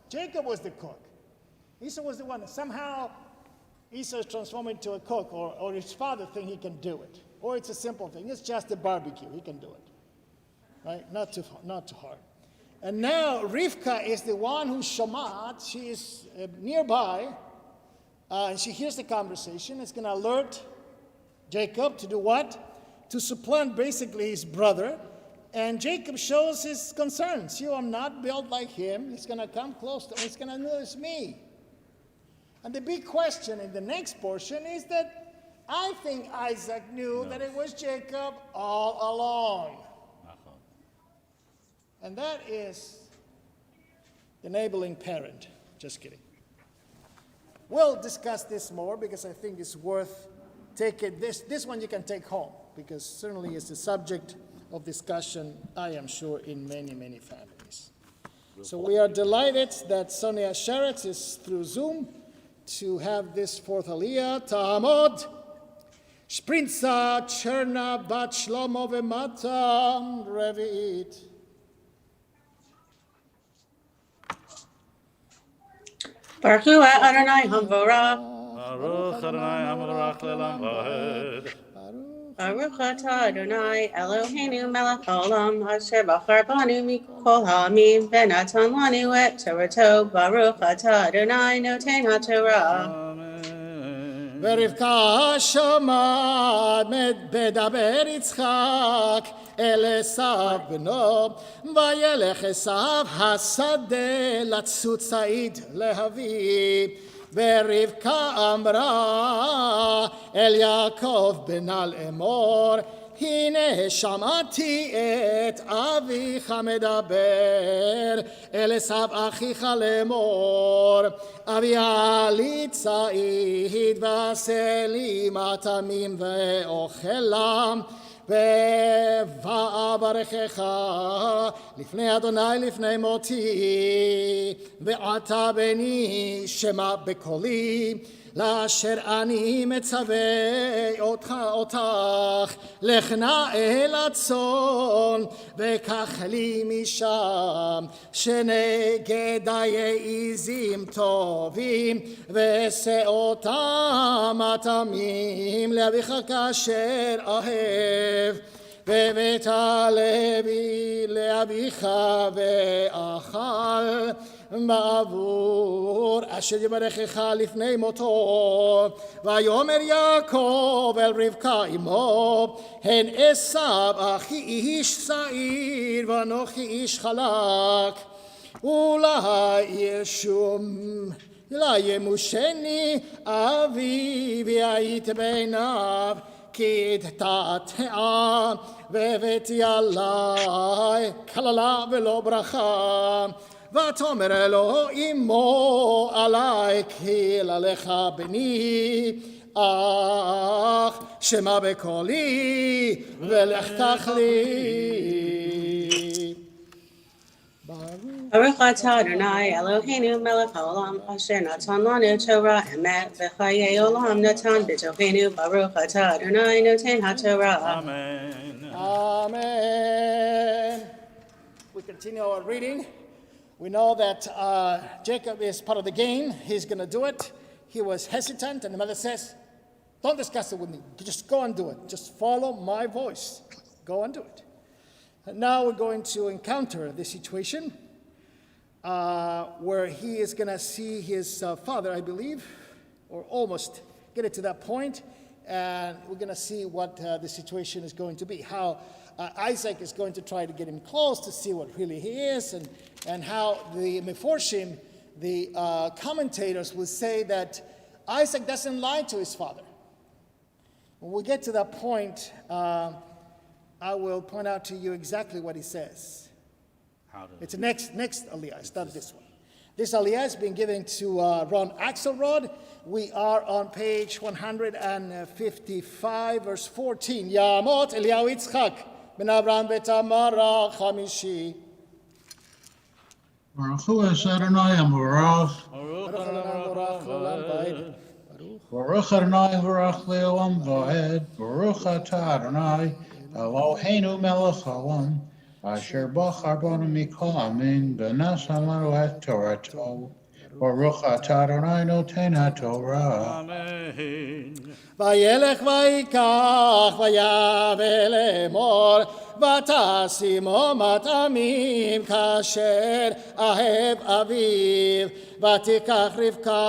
Jacob was the cook. Esau was the one. Somehow, Esau is transformed into a cook, or his father thinks he can do it. Or it's a simple thing. It's just a barbecue. He can do it. Right? Not too hard. And now, Rivka is the one who's shomat. She is nearby, and she hears the conversation. It's going to alert Jacob to do what? To supplant basically his brother. And Jacob shows his concerns. You are not built like him. He's going to come close to me. He's going to notice me. And the big question in the next portion is that I think Isaac knew that it was Jacob all along. And that is the enabling parent. Just kidding. We'll discuss this more because I think it's worth taking. This one you can take home, because certainly it's a subject of discussion, I am sure, in many, many families. So we are delighted that Sonia Sheretz is through Zoom to have this fourth Aliyah. Ta'amod, Shprinza, Cherna, Bat Shlomo, V'mata, Revi'it. Baruch Hu Adonai Hamvorah. Baruch Adonai Amalorach Le'olam Va'ed. Baruch atah Adonai Eloheinu melech haolam asher bachar banu mikol ha'amim v'natan lanu et Torato. Baruch atah Adonai noten haTorah. Amen. ורבקה שמעת מדבר יצחק אל עשיו בנו, וילך עשיו השדה לצוץ ציד להביא. ורבקה אמרה אל יעקב בנה לאמור, הנה שמעתי את אביך מדבר אל עשיו אחיך לאמור, אביה לי ציד ועשה לי מטעמים ואוכלם, ואברכך לפני אדוני לפני מותי, ועתה בני שמע בקולי, לאשר אני מצווה אותך, לך נא אל הצאן, וקח לי משם שני גדיי עזים טובים, ועשה אותם מטעמים לאביך כאשר אוהב. והבאת לוי לאביך ואכל בעבור אשר יברכך לפני מותו. ויאמר יעקב אל רבקה אמו, הן עשיו אחי איש שעיר ואנוכי איש חלק, אולי ימושני אבי והיית בעיניו, כי תעתעה והבאתי עלי כללה ולא ברכה. ותאמר אלוהו אמו עלי כי עליך בני, אך שמע בקולי ולך קח לי. Baruch atah Adonai Eloheinu melech haolam asher natan lanu Torah emet v'chayei olam natan b'tochenu. Baruch atah Adonai noten haTorah. Amen. Amen. We continue our reading. We know that Jacob is part of the game. He's going to do it. He was hesitant, and the mother says, don't discuss it with me. Just go and do it. Just follow my voice. Go and do it. And now we're going to encounter the situation where he is going to see his father, I believe, or almost get it to that point, and we're going to see what the situation is going to be, how Isaac is going to try to get him close to see what really he is, and how the Meforshim, the commentators, will say that Isaac doesn't lie to his father. When we get to that point, I will point out to you exactly what he says. It's the next aliyah. It's not this one. This aliyah has been given to Ron Axelrod. We are on page 155, verse 14. Yamot Eliyahu Yitzchak ben Avraham betamara chamishi. Baruch Hu Adonai Amorach. Baruch Adonai Baruch Leolam Vaed. Baruch Atah Adonai Eloheinu melech haolam asher bachar banu mikol amin v'natan lanu et Torato. Baruch Atah Adonai noten haTorah. Amen. Vayelech vayikach vayavel emor vatasimo matamim kasher ahev aviv vatikach Rivka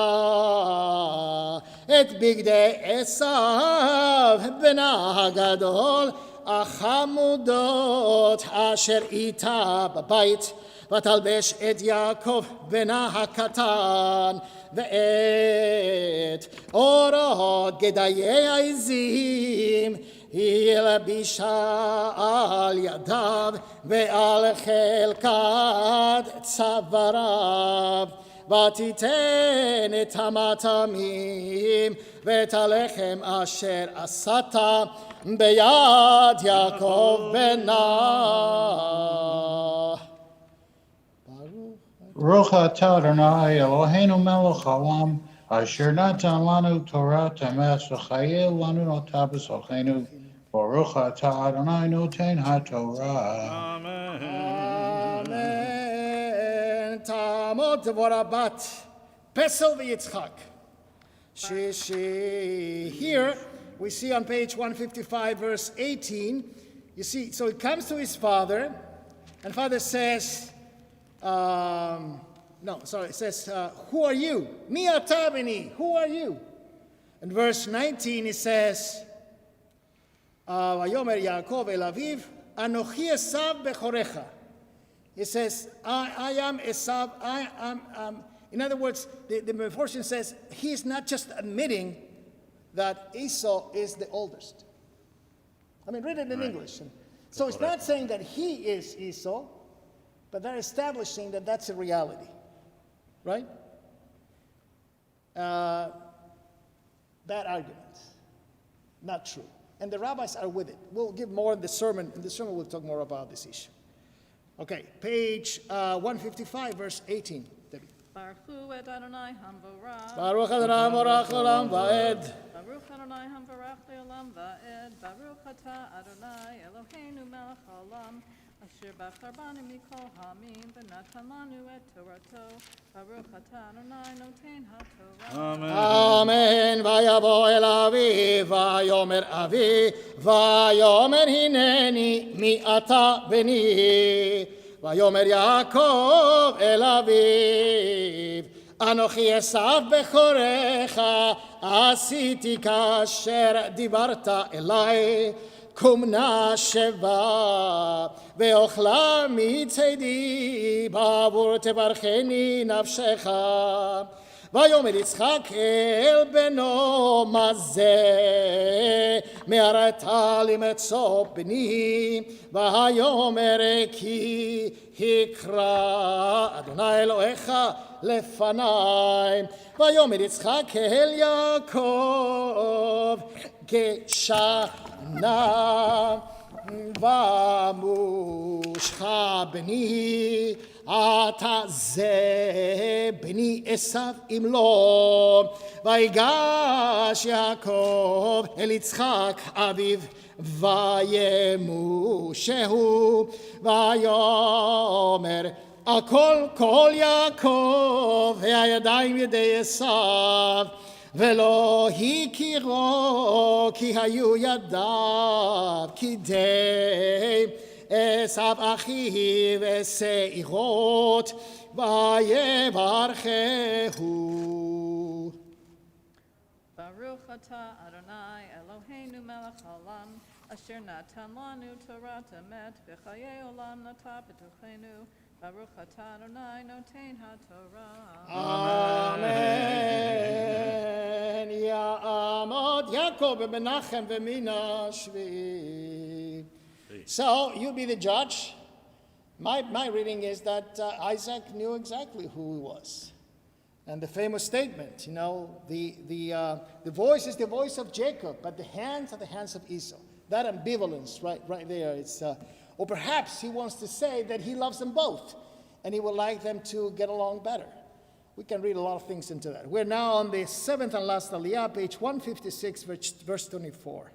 et bigdei Esav bena hagadol החמודות אשר איתה בבית, ותלבש את יעקב בנה הקטן, ואת אורות גדיי העזים ילבישה על ידיו ועל חלקת צוואריו. ותיתן את המטעמים ואת הלחם אשר עשת ביד יעקב בנה. Baruch Atah Adonai Eloheinu melech haolam asher natan lanu Torah emes v'chayei lanu otah b'sochenu. Baruch Atah Adonai noten haTorah. Amen. Amen. Tamot Devorah bat Pesel v'Yitzchak. Here we see on page 155, verse 18. You see, so he comes to his father, and father says, it says, who are you? Mi ata beni, who are you? In verse 19, he says, Vayomer Yaakov el Aviv, Anochi Esav bechorecha. He says, I am Esav, I am, in other words, the Meforshim says, he is not just admitting that Esau is the oldest. I mean, read it in English. So it's not saying that he is Esau, but they're establishing that that's a reality, right? Bad argument, not true. And the rabbis are with it. We'll give more in the sermon. In the sermon, we'll talk more about this issue. Okay, page 155, verse 18. Debbie. Baruch Hu et Adonai hamvorach. Baruch Adonai morach olam vaed. Baruch Adonai hamvorach leolam vaed. Baruch atah Adonai Eloheinu melech haolam asher bachar banu mikol ha'amim v'natan lanu et Torato. Baruch atah Adonai noten haTorah. Amen. Amen. Vayavo el avi, vayomer avi, vayomer hineni mi ata beni. Vayomer Yaakov el aviv, Anochi Esav bechorecha, asiti kasher dibarta elai, kumna sheva, veochla mitzedi, bavur tevarcheni nafshecha. ויאמר יצחק אל בנו מה זה מהרת לי מצוא בני ויאמר כי יקרא אדוני אלוהיך לפניי ויאמר יצחק אל יעקב כשנה ומושך בני אתה זה בני עשיו אמלו ויגש יעקב אל יצחק אביו וימושהו ויאמר הכל כל יעקב והידיים ידי עשיו ולא הכירו כי היו ידיו כדי עשיו אחיו שעירות ויברכהו. Baruch atah Adonai Eloheinu melech haolam asher natan lanu Torah emet v'chayei olam nata b'tochenu. Baruch atah Adonai noten haTorah. Amen. Ya'amod Yaakov Menachem v'mina shvi. So you be the judge. My reading is that Isaac knew exactly who he was. And the famous statement, you know, the voice is the voice of Jacob, but the hands are the hands of Esau. That ambivalence right there. It's, or perhaps he wants to say that he loves them both, and he would like them to get along better. We can read a lot of things into that. We're now on the seventh and last Aliyah, page 156, verse 24.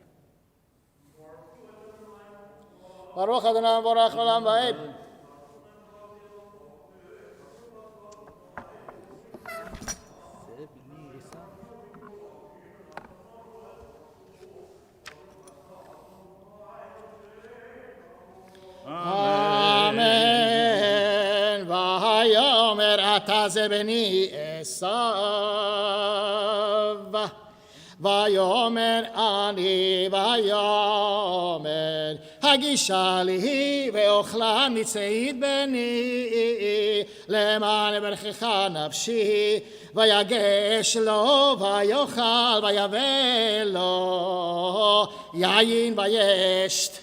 Baruch Adonai Borach Olam Va'ed. Amen. Vayomer ata ze beni Esav. Vayomer ani vayomer hagisha li veochla mitzeit beni leman berchecha nafshi vayagesh lo vayochal vayavel lo yayin vayesht.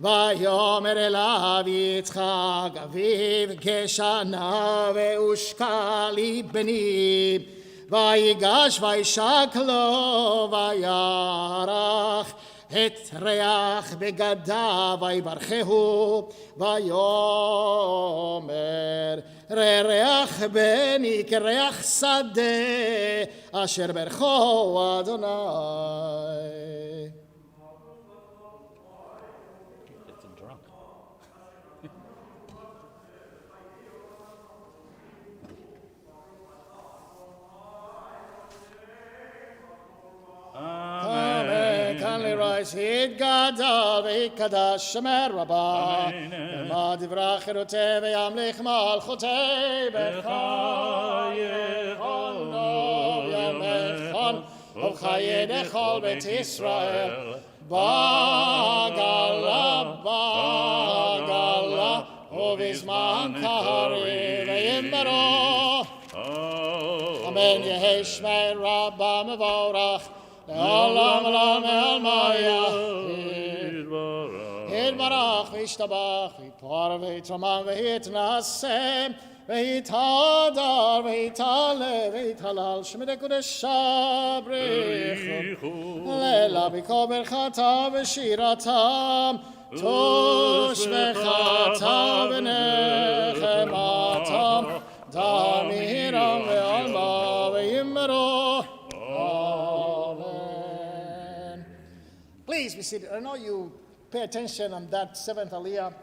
ויאמר אליו יצחק אביו כשנה והושקע לי בני ויגש וישק לו וירח את ריח בגדיו ויברכהו ויאמר ריח בני כריח שדה אשר ברכו אדוני. Amen. Kindly rise. Hit Gadal, Vehit Kadash, Shemer Rabbah. Ema divrach eroteh, ve'yamlich malchoteh, b'chayechon nov yamechon, v'chayeh dechol bet Yisrael. Bagala, uvizman kahari, ve'yimbaroh. Amen. Yehi Shmei Rabbah mevorach. Olam olam elmaya Yitbarach v'yishtabach v'yipar v'yitraman v'yitnasem v'yithadar v'yitale v'yithalal shemidei kodesha brichu leila b'kol berchata v'shiratam tush v'chata v'nechematam damiram v'alma v'yimmeroh. Please be seated. I know you pay attention on that seventh Aliyah,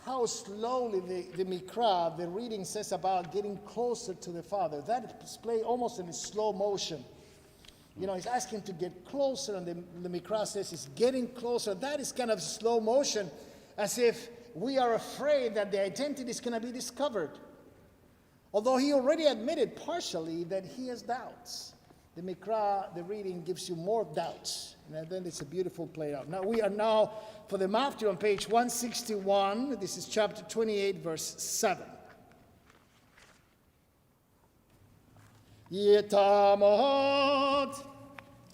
how slowly the Mikra, the reading says about getting closer to the Father. That is played almost in slow motion. You know, he's asking to get closer, and the Mikra says he's getting closer. That is kind of slow motion, as if we are afraid that the identity is going to be discovered. Although he already admitted partially that he has doubts. The Mikra, the reading, gives you more doubts. And then it's a beautiful play out. Now we are now for the Maftir on page 161. This is chapter 28, verse 7. Yetamot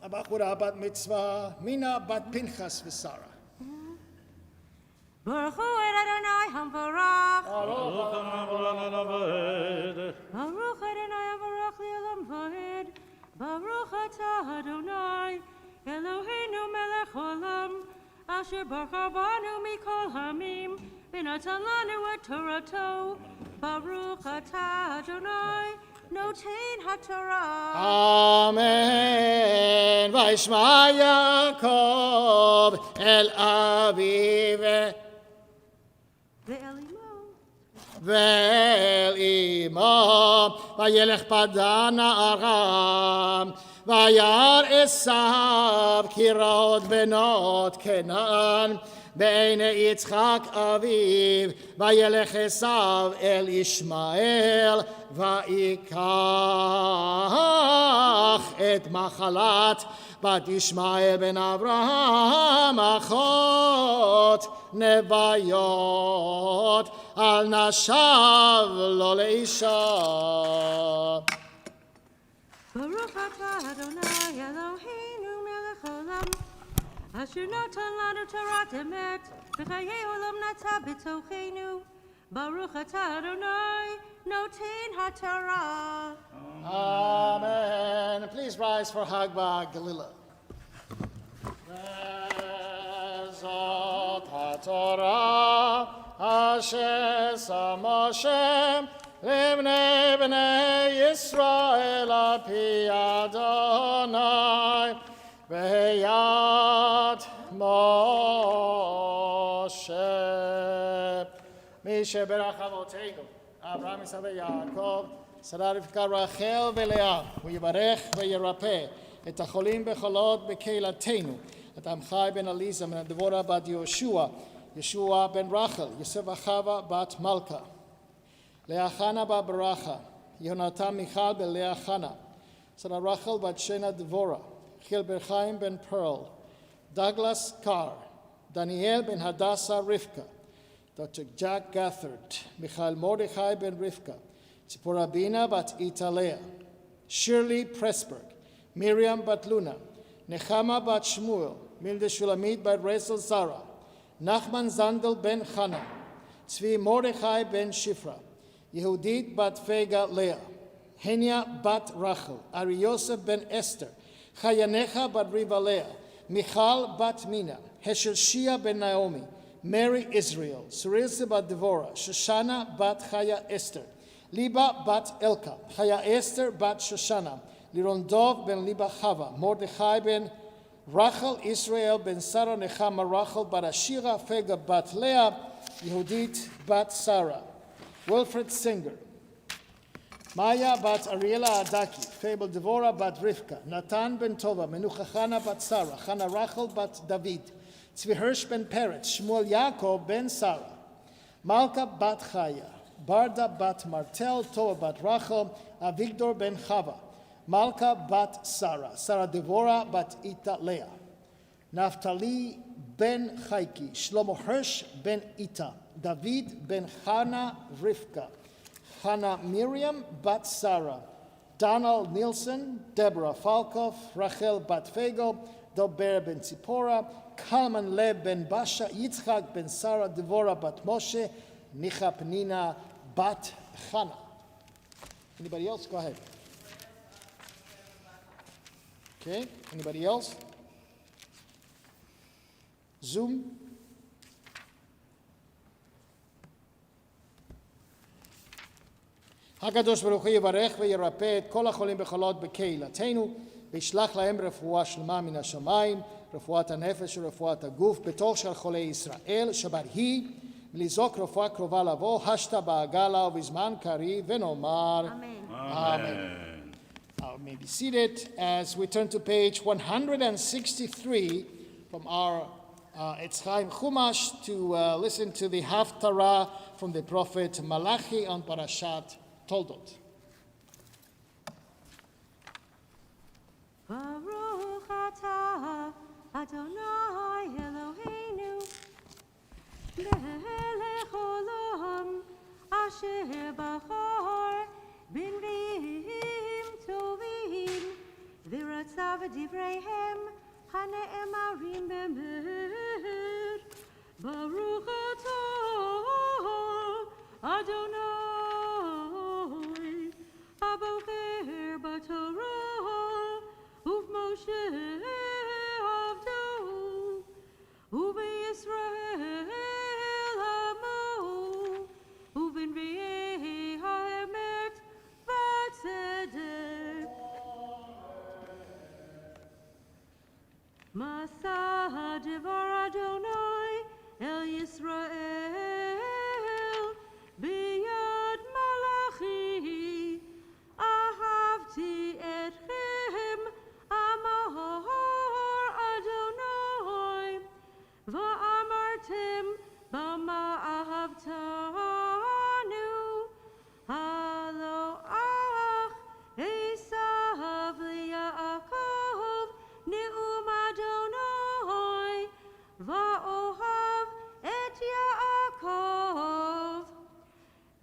Abachura bat mitzvah Mina bat Pinchas v'Sara. Baruch hu Adonai hamvarach. Baruch Adonai hamvarach li'olam va'ed. Baruch atah Adonai Eloheinu melech olam asher bachar banu mikol hamim, v'natan lanu et Torato. Baruch atah Adonai, noten haTorah. Amen. Vayishma Yaakov el aviv Ve'elimo. ואל אמו, וילך פדן ארם, וירא עשיו כי רעות בנות כנען, בעיני יצחק אביו, וילך עשיו אל ישמעאל, ויקח את מחלת בת ישמעאל בן אברהם, אחות נביות, על נשב לו לאישה. Baruch atah Adonai Eloheinu melech olam, asher natan lanu Torat emet, v'chayei olam nata b'tocheinu. Baruch atah Adonai, noten haTorah. Amen. Please rise for Hagba Galila. Zot HaTorah asher sam Moshe לבני בני ישראל על פי אדוני ביד משה. מי שברך אבותינו, אברהם, יצחק ויעקב, שרה רבקה רחל ולאה, הוא יברך וירפא את החולים בחולות בקהילתנו, את עמחי בן עליזה, בן דבורה בת יהושע, ישוע בן רחל, יוסף וחווה בת מלכה, לאה חנה בת ברכה, יהונתן מיכל בלאה חנה, שרה רחל בת שנה דבורה, חיל בר חיים בן פרל, דגלס קאר, דניאל בן הדסה רבקה, Dr. Jack Gathard, Michael Mordechai ben Rivka, Tzipora Bina bat Italea, Shirley Pressberg, Miriam bat Luna, Nechama bat Shmuel, Milde Shulamit bat Resel Zara, Nachman Zandel ben Chana, Tzvi Mordechai ben Shifra, Yehudit bat Fega Leah, Henya bat Rachel, Ari Yosef ben Esther, Chayanecha bat Riva Leah, Michal bat Mina, Heshel Shia ben Naomi, Mary Israel, Surilsa bat Devorah, Shoshana bat Chaya Esther, Liba bat Elka, Chaya Esther bat Shoshana, Lirondov ben Liba Chava, Mordechai ben Rachel, Israel ben Sarah Nechama Rachel bat Ashira, Fega bat Leah, Yehudit bat Sarah, Wilfred Singer, Maya bat Ariela Adaki, Fable Devorah bat Rivka, Natan ben Tova, Menucha Chana bat Sarah, Chana Rachel bat David, Tzvi Hirsch ben Peretz, Shmuel Yaakov ben Sarah, Malka bat Chaya, Barda bat Martel, Tova bat Rachel, Avigdor ben Chava, Malka bat Sarah, Sarah Devorah bat Ita Leah, Naphtali ben Chaiki, Shlomo Hirsch ben Ita, David ben Chana Rivka, Chana Miriam bat Sarah, Donald Nielsen, Deborah Falkov, Rachel bat Fego, Dober ben Tzipora, Kalman Lev ben Basha, Yitzchak ben Sarah, Devorah bat Moshe, Nicha Penina bat Chana. Anybody else? Go ahead. Okay, anybody else? Zoom? הקדוש ברוך הוא יברך וירפא את כל החולים בחולות בקהילתנו, וישלח להם רפואה שלמה מן השמיים, רפואת הנפש ורפואת הגוף, בתוך של חולי ישראל, שבריא, ולזעוק רפואה קרובה לבוא, השתה בעגלה ובזמן קריב, ונאמר אמן. May be seated as we turn to page 163 from our Etz Chaim Chumash to listen to the Haftarah from the prophet Malachi on Parashat Toldot. Baruch atah Adonai Eloheinu melech olam asher bachar b'nviim tovim v'ratza v'divreihem hane'emarim be'emet. Baruch atah Adonai abocher b'torah u'v'Moshe avdo u'v'Yisrael Masa Devar Adonai El Yisrael Biyad Malachi Ahavti Etchem Amar Adonai Va'amartem Bama Ahavtanu Halo Ach Esav Liyaakov Ne'um Adonai Va'ohav Et Yaakov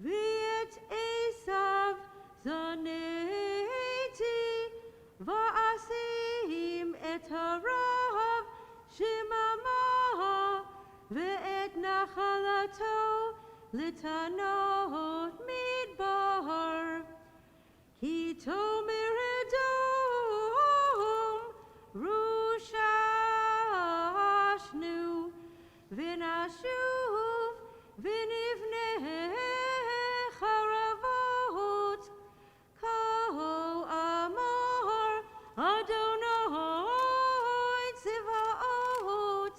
V'et Esav Zaneti Va'asim Et Harav Shemama V'et Nachalato Litanot Midbar Ki Tomer Edom Rushashnu V'nashuv V'nivneh Charavot Kol Amar Adonai Tzivaot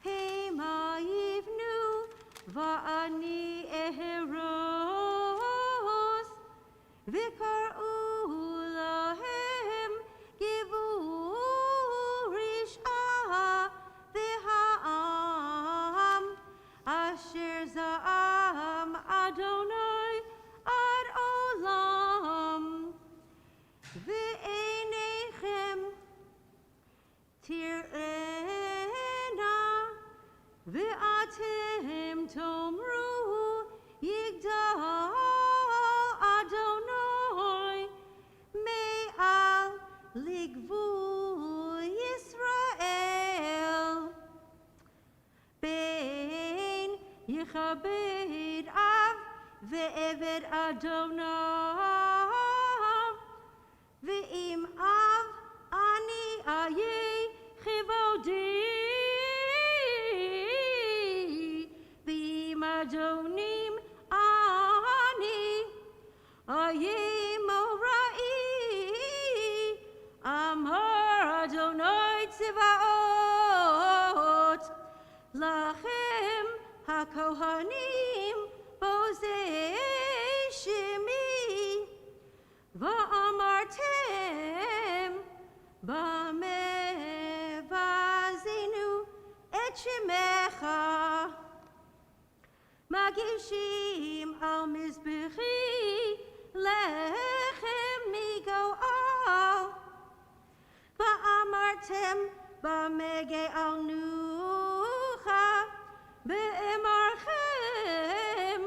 Hema Yivnu Va'ani Eheros V'kar'u lahem Givu Rish'ah V'ha'am Asher Za'am Adonai Ad Olam V'einechem Tir'ena V'atem Tomru Yigdal Adonai Me'al Ligvul Yisrael Bein Yechabed Av Ve'eved Adonai Ve'im Av Ani Aye Chivodi Ve'im Adonim Ani Aye Morai Amar Adonai Tzivaot Lachem HaKohanim Bozei Shemi Va'amartem Bamevazinu Et Shemecha Magishim Al Mizbechi Lechem Migoal Va'amartem Bamege Al Nucha Be'emarchem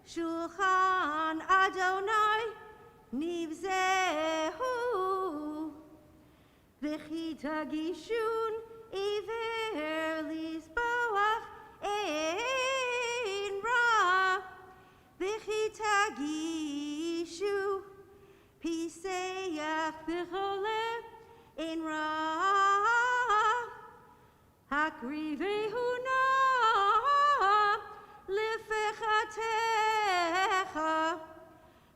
Shulchan Adonai Nivzehu V'chi tagishun Iver Lisboach Ein Ra V'chi tagishu Piseach B'choleh Ein Ra Hakrivehu na Lefechatecha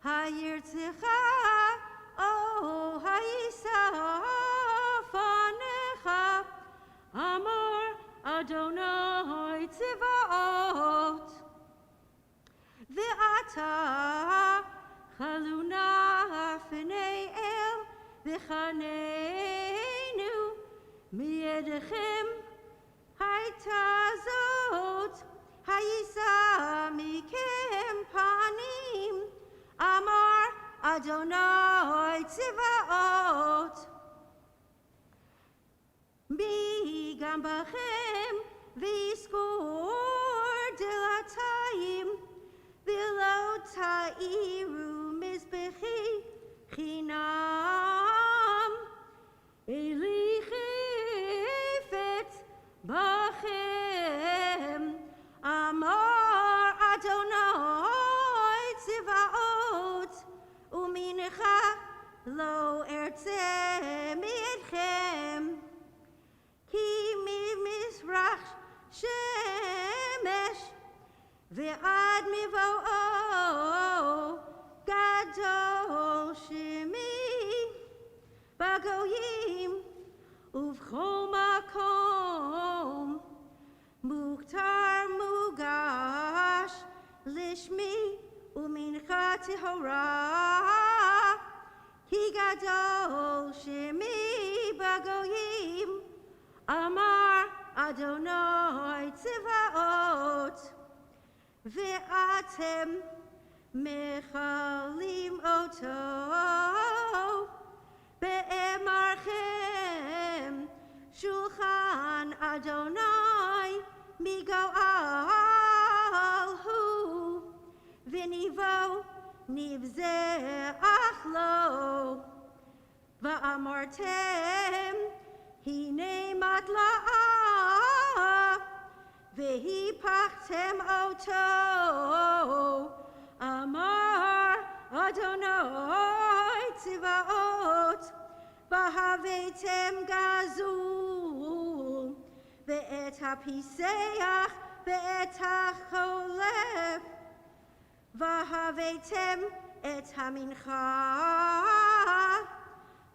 Hayirtzecha Oh Hayisafanecha Amar Adonai Tzivaot Ve'ata Chaluna Fnei El V'chaneinu Mi'edechem Haytazot Hayisa Mikem Panim Amar Adonai Tzivaot Mi gam bachem V'skor Dilatayim V'lo ta'iru Mizbechi Chinam Eli chifet Bachem Amar Adonai Tzivaot Uminecha Lo Ertzeh Mi'etchem Ki Mizrach Shemesh Ve'ad Mivo'o Gadol Shemi Bagoyim Uvchol בשמי ומנך טהורה, כי גדול שמי בגויים, אמר אדוני צבאות, ואתם מכלים אותו באמרכם, שולחן אדוני מגואל הוא, וניבו נבזח לו. ואמרתם הנה מטלאה, והיפכתם אותו, אמר אדוני צבאות, והבאתם גזול, ואת הפיסח ואת החולף, והבאתם את המנחה,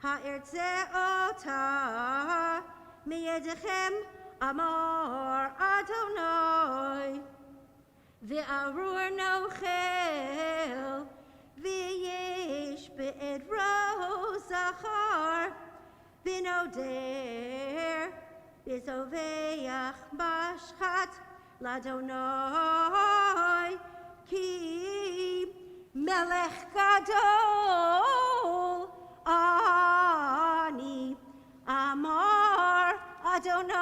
הארצה אותה מידיכם, אמר אדוני. וארור נוכל, ויש בעדרו זכר, ונודר, וזובח משחת לאדוני, כי מלך גדול אני, אמר אדוני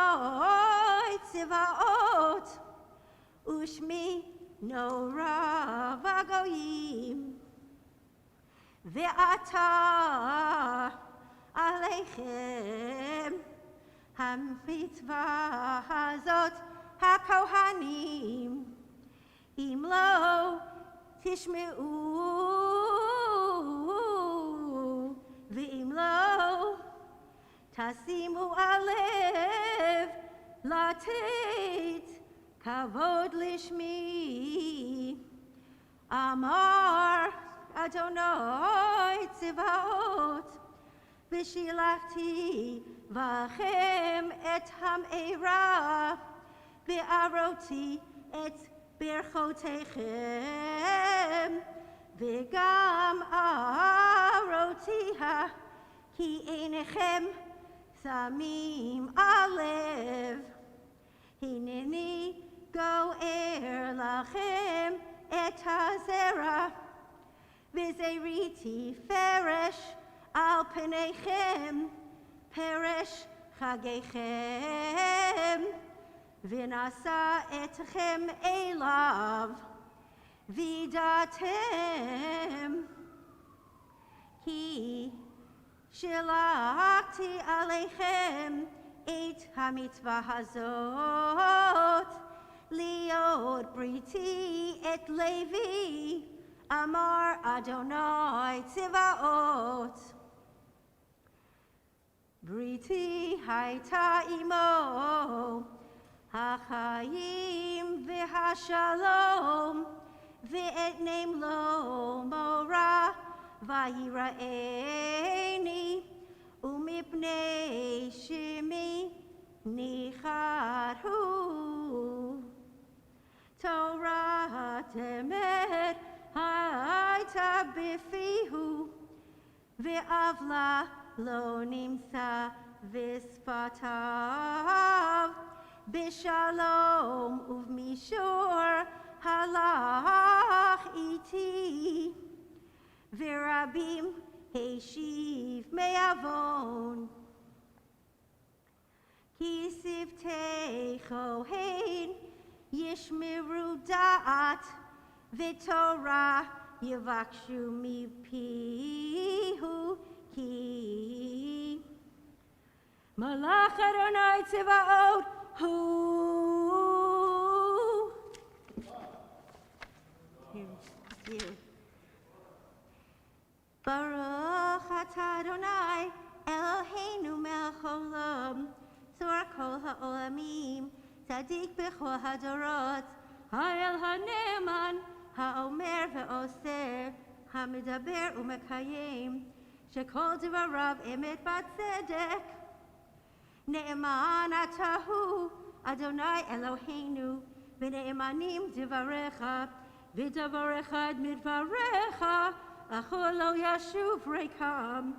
צבאות, ושמי נורא בגויים. ועתה עליכם המצווה הזאת הכהנים, אם לא תשמעו, ואם לא תשימו הלב לתת כבוד לשמי, אמר אדוני צבאות, ושילחתי בכם את המארה, וארותי את ברכותיכם, וגם ארותיה, כי עיניכם שמים הלב. הנני גואר לכם את הזרע, וזריתי פרש על פניכם, פרש חגיכם, ונשא אתכם אליו, וידעתם כי שלחתי עליכם את המצווה הזאת, להיות בריתי את לוי, אמר אדוני צבאות. בריתי הייתה עמו, החיים והשלום, ואתנם לו מורא, ויראני, ומפני שמי ניחר הוא. תורת אמת הייתה בפיהו, ועוולה לא נמצא בשפתיו. בשלום ובמישור הלך איתי, ורבים השיב מעוון. כי שפתי כהן ישמרו דעת, ותורה יבקשו מפיהו, כי מלאך אדוני צבאות הוא. ברוך אתה אדוני אלוהינו מלך העולם, צור כל העולמים, צדיק בכל הדורות, האל הנאמן, האומר ועושה, המדבר ומקיים, שכל דבריו אמת בצדק. נאמן אתה הוא, אדוני אלוהינו, ונאמנים דבריך, ודבר אחד מדבריך, אכול לא ישוב ריקם.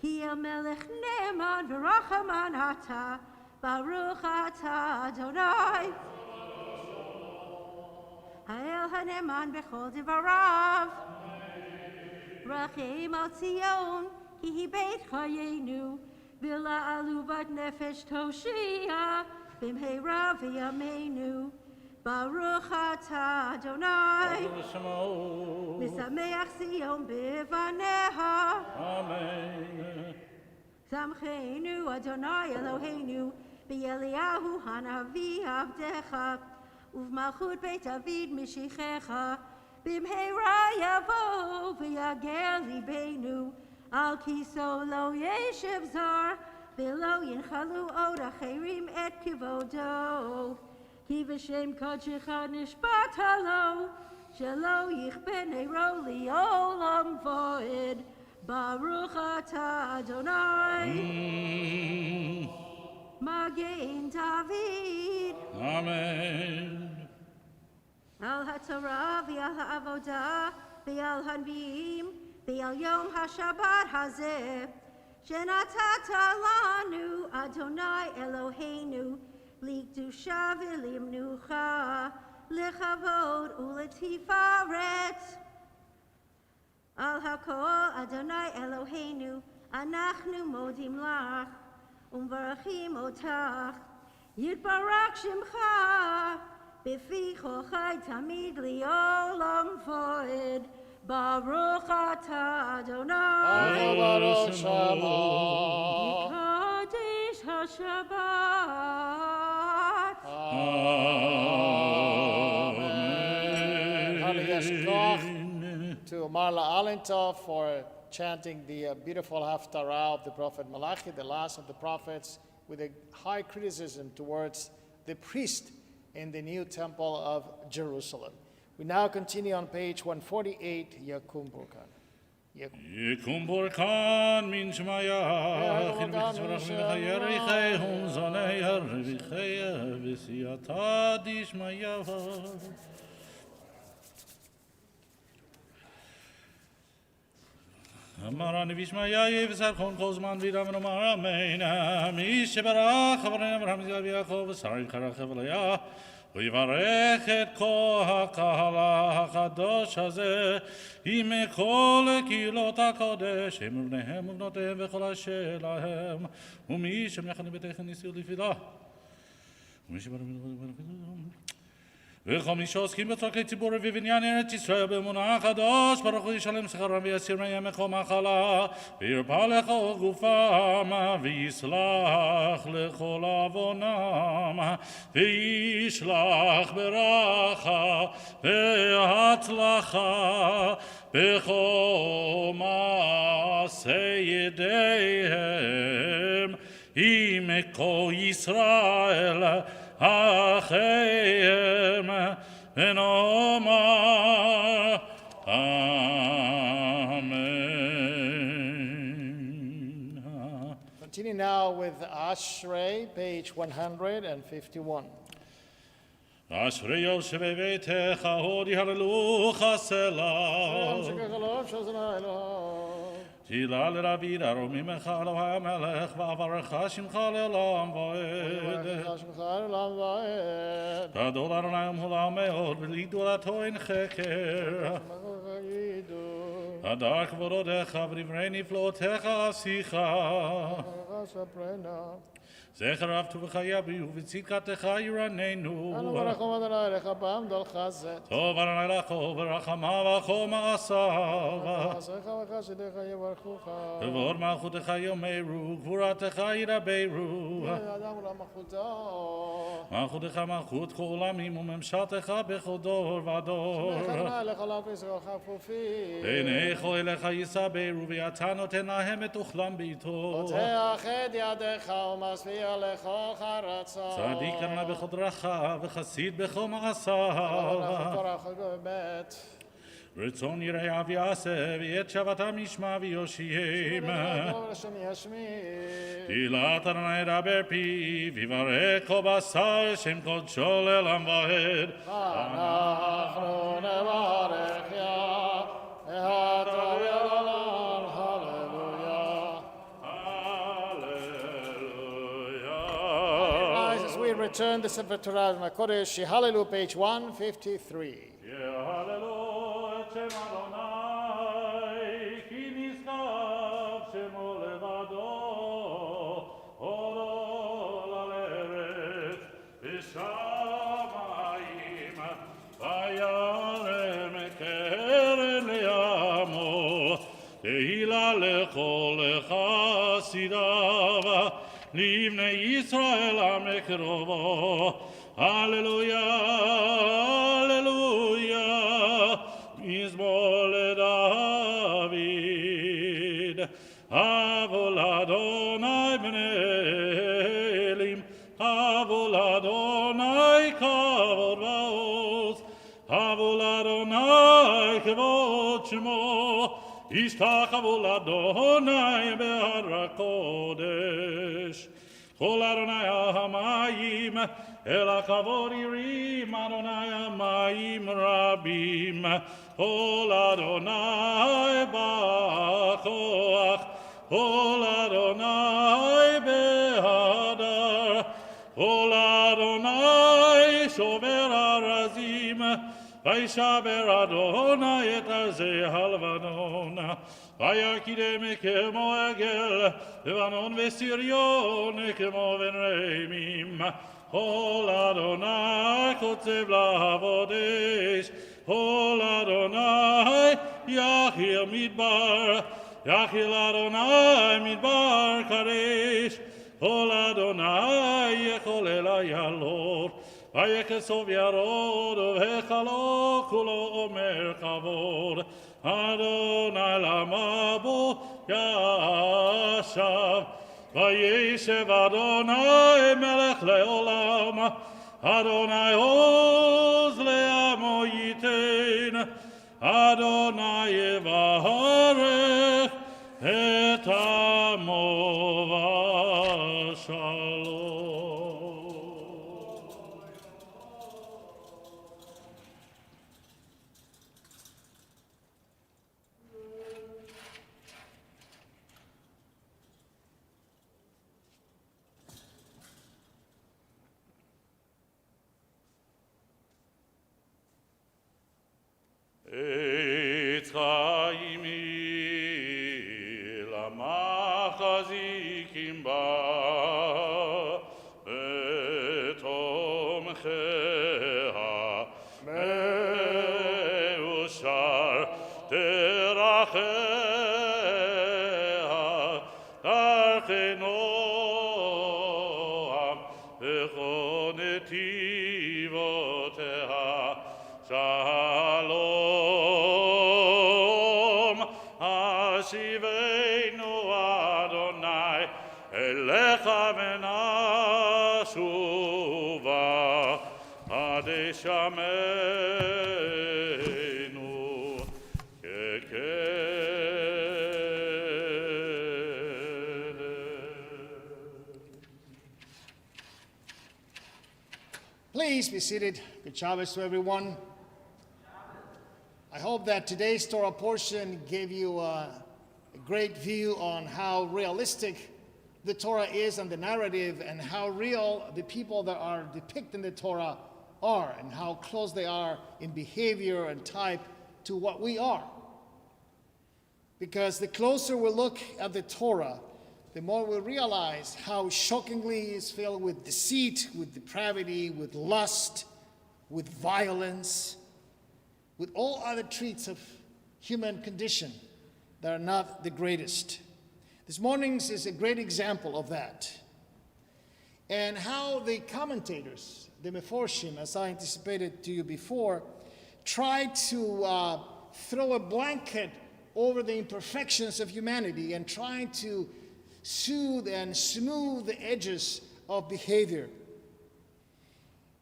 כי אל מלך נאמן ורחמן אתה, ברוך אתה אדוני. האל הנאמן בכל דבריו. רחם על ציון, כי היא בית חיינו, ולעלובת נפש תושיע, במהרה בימינו. ברוך אתה אדוני, משמח ציון בבניה. אמן. שמחנו אדוני אלוהינו, באליהו הנביא עבדך, ובמלכות בית דוד משיחך, במהרה יבוא ויגר ליבנו, על כיסו לא ישב זר, ולא ינחלו עוד אחרים את כבודו. כי בשם קודשך נשבעת לו, שלא יכבה נרו לעולם ועד. ברוך אתה אדוני, מגן דוד. אמן. על התורה ועל העבודה ועל הנביאים ועל יום השבת הזה, שנתת לנו אדוני אלוהינו, לקדושה ולמנוחה, לכבוד ולתפארת. על הכל אדוני אלוהינו, אנחנו מודים לך ומברכים אותך. יתברך שמך בפי כל חי תמיד לעולם ועד. ברוך אתה אדוני, ברוך שמו. מקדש השבת. To Marla Alentov for chanting the beautiful Haftarah of the Prophet Malachi, the last of the prophets, with a high criticism towards the priest in the new temple of Jerusalem. We now continue on page 148, Yakum Burkan. יקום בורקן מן שמיה, חיל ותצברח ממך הום זוני הרוויחי וסייעתה דשמיה. אמר הנביא שמעיה יבשר כל זמן וידע ונאמר אמן. מי שברך אברהם אברהם יצחק ויעקב ושרה יבחר חבליה ויברך את כל הקהל הקדוש הזה עם כל קהילות הקודש הם ובניהם ובנותיהם וכל אשר להם ומי שמלאכה לביתך נשיאות לתפילה ומי שבא וכל מי שעוסקים בצורכי ציבור ובבניין ארץ ישראל באמונה הקדוש ברוך הוא ישלם שכרם ויסיר מהם מכל מחלה וירפא לכל גופם ויסלח לכל עוונם וישלח ברכה והצלחה בכל מעשה ידיהם עם כל ישראל אחיהם ונאמר אמן. Continue now with Ashrei, page 151. אשרי יושב בביתך הודי הללוך הסלע תהילה לרבי דרומי ממך אלוהי המלך ואברך שמך לעולם ועד. גדול אדוני ומהולל מאוד ולגדולתו אין חקר. הדר כבודך ודברי נפלאותיך עשיך. זכר רב טובך יביאו וצדקתך ירננו. טוב אדוני לכו ורחמיו וכל מעשיו. כבוד מלכותך יאמרו גבורתך ידברו. מלכותך מלכות כל עולמים וממשלתך בכל דור ודור. עיניך אליך יסברו ואתה נותן להם את אוכלם בעתו. פותח את ידיך ומשביע לכל חרצות. צדיק אדוני בכל דרכיו וחסיד בכל מעשיו. רצון יראיו יעשה ואת שבתם ישמע ויושיעם. תהילת אדוני ידבר פיו יברך כל בשר שם קודשו לעולם ועד. אנחנו Rise as we return the Sefer Torah and HaKodesh, Hallelujah, page 153. לכל חסידיו, לבני ישראל המקרבו. הללויה, הללויה, מזמור לדוד. הבו לאדוני בני אלים, הבו לאדוני כבוד ועוז, הבו לאדוני כבוד שמו. השתחוו לאדוני בהר הקודש. כל אדוני המים, אל הכבוד ירים, אדוני המים רבים. כל אדוני בכוח, כל אדוני בהדר, כל אדוני שובר ארזים. וישבר אדוני את ארזי הלבנון, ויקידם כמו עגל, לבנון וסריון כמו בן רמים. כל אדוני קוצב לעבוד אש, כל אדוני יחיל מדבר, יחיל אדוני מדבר קדש. כל אדוני יחולל איילות, ויכסוף ירוד ובהיכלו כולו אומר כבוד. אדוני למה בו ישב, וישב אדוני מלך לעולם. אדוני עוז לעמו ייתן, אדוני יברך את עמו בשלום. עץ חיימי למחזיקים בה, בתומכיה מאושר דרכיה, דרכי נועם וכל נתיבותיה. שלום, השיבנו אדוני אליך ונשובה עד ישמענו Please be seated. Good Shabbos to everyone. I hope that today's Torah portion gave you a great view on how realistic the Torah is and the narrative, and how real the people that are depicted in the Torah are, and how close they are in behavior and type to what we are. Because the closer we look at the Torah, the more we realize how shockingly it's filled with deceit, with depravity, with lust, with violence, with all other traits of human condition that are not the greatest. This morning's is a great example of that. And how the commentators, the Meforshim, as I anticipated to you before, try to throw a blanket over the imperfections of humanity and try to soothe and smooth the edges of behavior.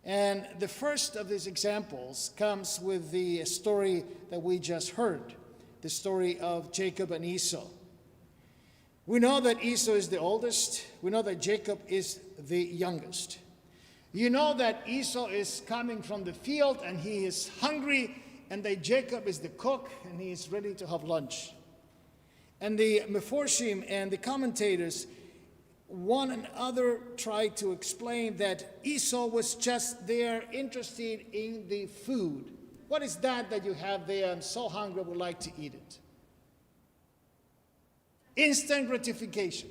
And the first of these examples comes with the story that we just heard, the story of Jacob and Esau. We know that Esau is the oldest. We know that Jacob is the youngest. You know that Esau is coming from the field and he is hungry and that Jacob is the cook, and he is ready to have lunch. And the Meforshim and the commentators, one another tried to explain that Esau was just there interested in the food. What is that you have there? I'm so hungry, I would like to eat it. Instant gratification.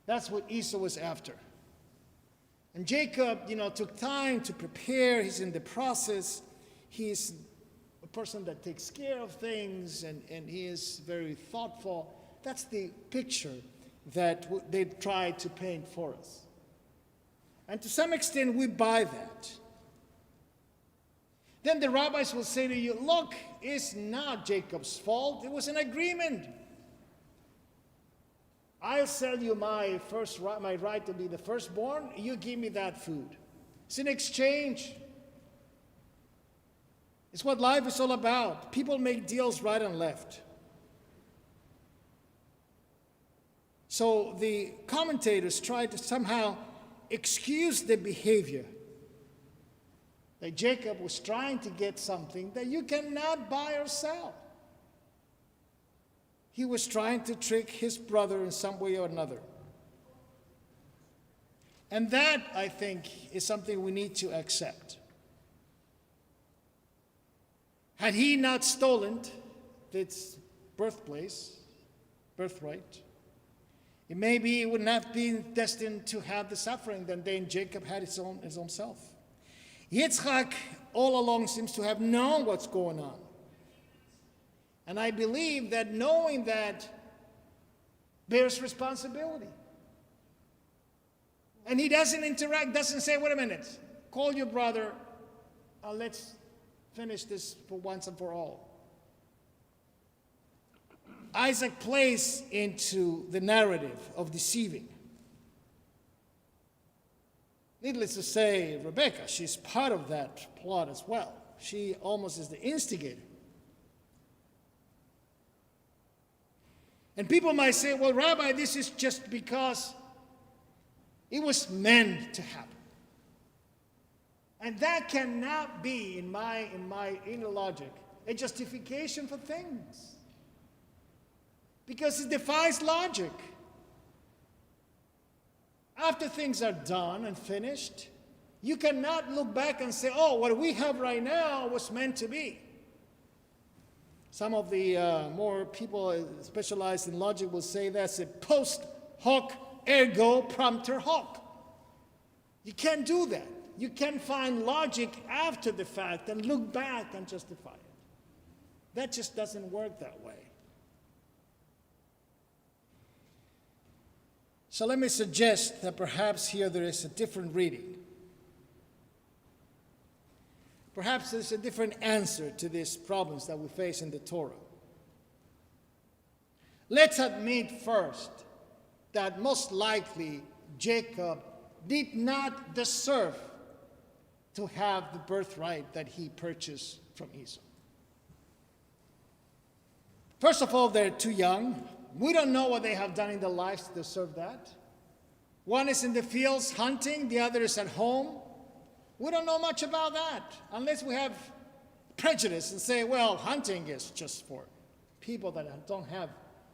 That's what Esau was after. And Jacob, took time to prepare. He's in the process. He's a person that takes care of things, and he is very thoughtful. That's the picture that they tried to paint for us. And to some extent, we buy that. Then the rabbis will say to you, look, it's not Jacob's fault. It was an agreement. I'll sell you my right to be the firstborn. You give me that food. It's an exchange. It's what life is all about. People make deals right and left. So the commentators try to somehow excuse the behavior. That Jacob was trying to get something that you cannot buy or sell. He was trying to trick his brother in some way or another. And that, I think, is something we need to accept. Had he not stolen its birthright, it maybe he would not have been destined to have the suffering that then Jacob had his own self. Yitzchak all along seems to have known what's going on. And I believe that knowing that bears responsibility. And he doesn't doesn't say, wait a minute, call your brother, let's finish this for once and for all. Isaac plays into the narrative of deceiving. Needless to say, Rebecca, she's part of that plot as well. She almost is the instigator. And people might say, well, Rabbi, this is just because it was meant to happen. And that cannot be, in my inner logic, a justification for things. Because it defies logic. After things are done and finished, you cannot look back and say, oh, what we have right now was meant to be. Some of the more people specialized in logic will say that's a post hoc ergo propter hoc. You can't do that. You can't find logic after the fact and look back and justify it. That just doesn't work that way. So let me suggest that perhaps here there is a different reading. Perhaps there's a different answer to these problems that we face in the Torah. Let's admit first that most likely Jacob did not deserve to have the birthright that he purchased from Esau. First of all, they're too young. We don't know what they have done in their lives to deserve that. One is in the fields hunting, the other is at home. We don't know much about that unless we have prejudice and say, well, hunting is just for people that don't have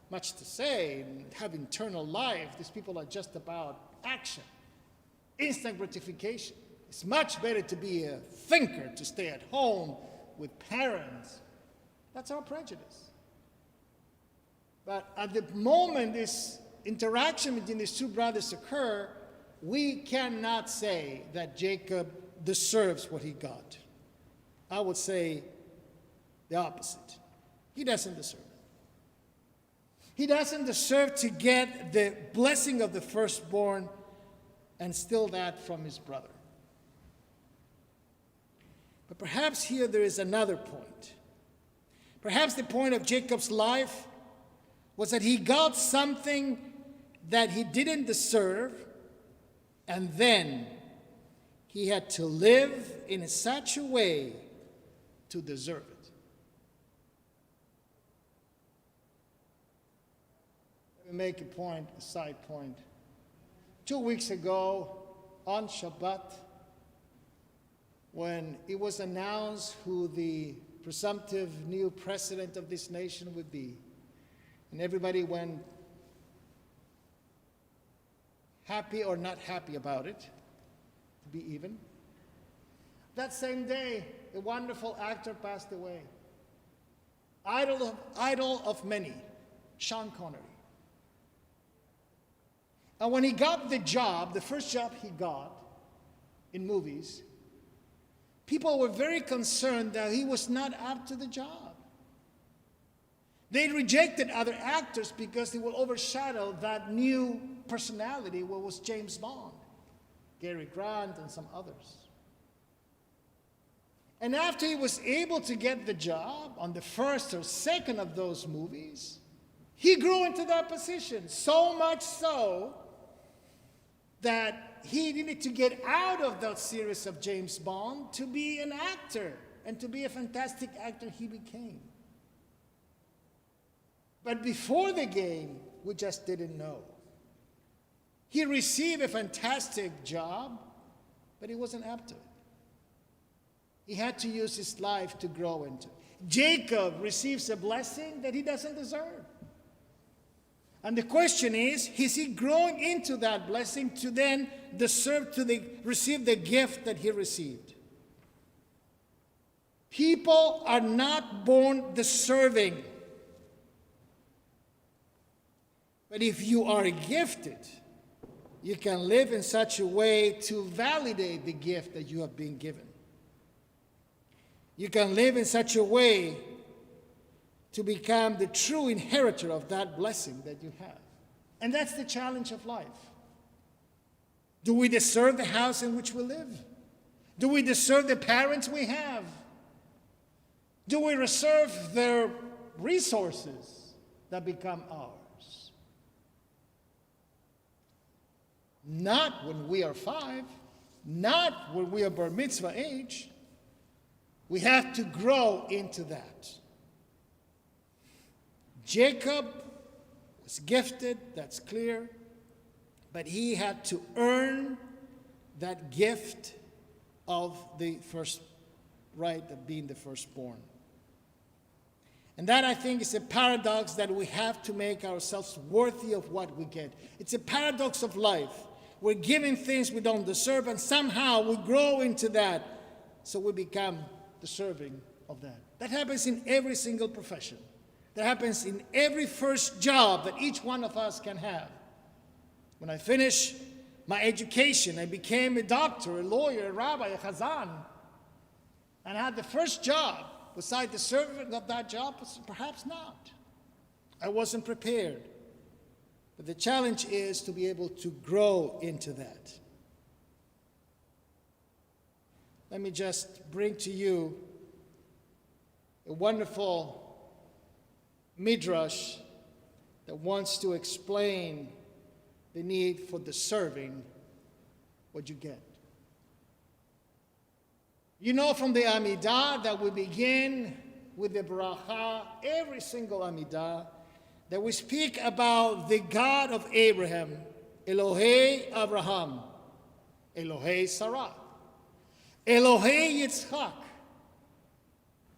much to say and have internal life. These people are just about action, instant gratification. It's much better to be a thinker, to stay at home with parents. That's our prejudice. But at the moment this interaction between these two brothers occur, we cannot say that Jacob deserves what he got. I would say the opposite. He doesn't deserve it. He doesn't deserve to get the blessing of the firstborn and steal that from his brother. But perhaps here there is another point. Perhaps the point of Jacob's life was that he got something that he didn't deserve, and then he had to live in such a way to deserve it. Let me make a side point. 2 weeks ago, on Shabbat, when it was announced who the presumptive new president of this nation would be, and everybody went happy or not happy about it, to be even. That same day, a wonderful actor passed away. Idol of many, Sean Connery. And when he got the job, the first job he got in movies, people were very concerned that he was not up to the job. They rejected other actors because they will overshadow that new personality, what was James Bond, Cary Grant, and some others. And after he was able to get the job on the first or second of those movies, he grew into that position, so much so that he needed to get out of that series of James Bond to be an actor, and to be a fantastic actor he became. But before the game, we just didn't know. He received a fantastic job, but he wasn't up to it. He had to use his life to grow into it. Jacob receives a blessing that he doesn't deserve. And the question is he growing into that blessing to then receive the gift that he received? People are not born deserving. But if you are gifted, you can live in such a way to validate the gift that you have been given. You can live in such a way to become the true inheritor of that blessing that you have. And that's the challenge of life. Do we deserve the house in which we live? Do we deserve the parents we have? Do we deserve their resources that become ours? Not when we are 5, not when we are bar mitzvah age. We have to grow into that. Jacob was gifted, that's clear, but he had to earn that gift of the first right of being the firstborn. And that, I think, is a paradox that we have to make ourselves worthy of what we get. It's a paradox of life. We're given things we don't deserve, and somehow we grow into that, so we become deserving of that. That happens in every single profession. That happens in every first job that each one of us can have. When I finished my education, I became a doctor, a lawyer, a rabbi, a chazan, and I had the first job. Was I deserving of that job? Perhaps not. I wasn't prepared. But the challenge is to be able to grow into that. Let me just bring to you a wonderful midrash that wants to explain the need for deserving what you get. You know from the Amidah that we begin with the bracha, every single Amidah, that we speak about the God of Abraham, Elohei Abraham, Elohei Sarah, Elohei Yitzchak,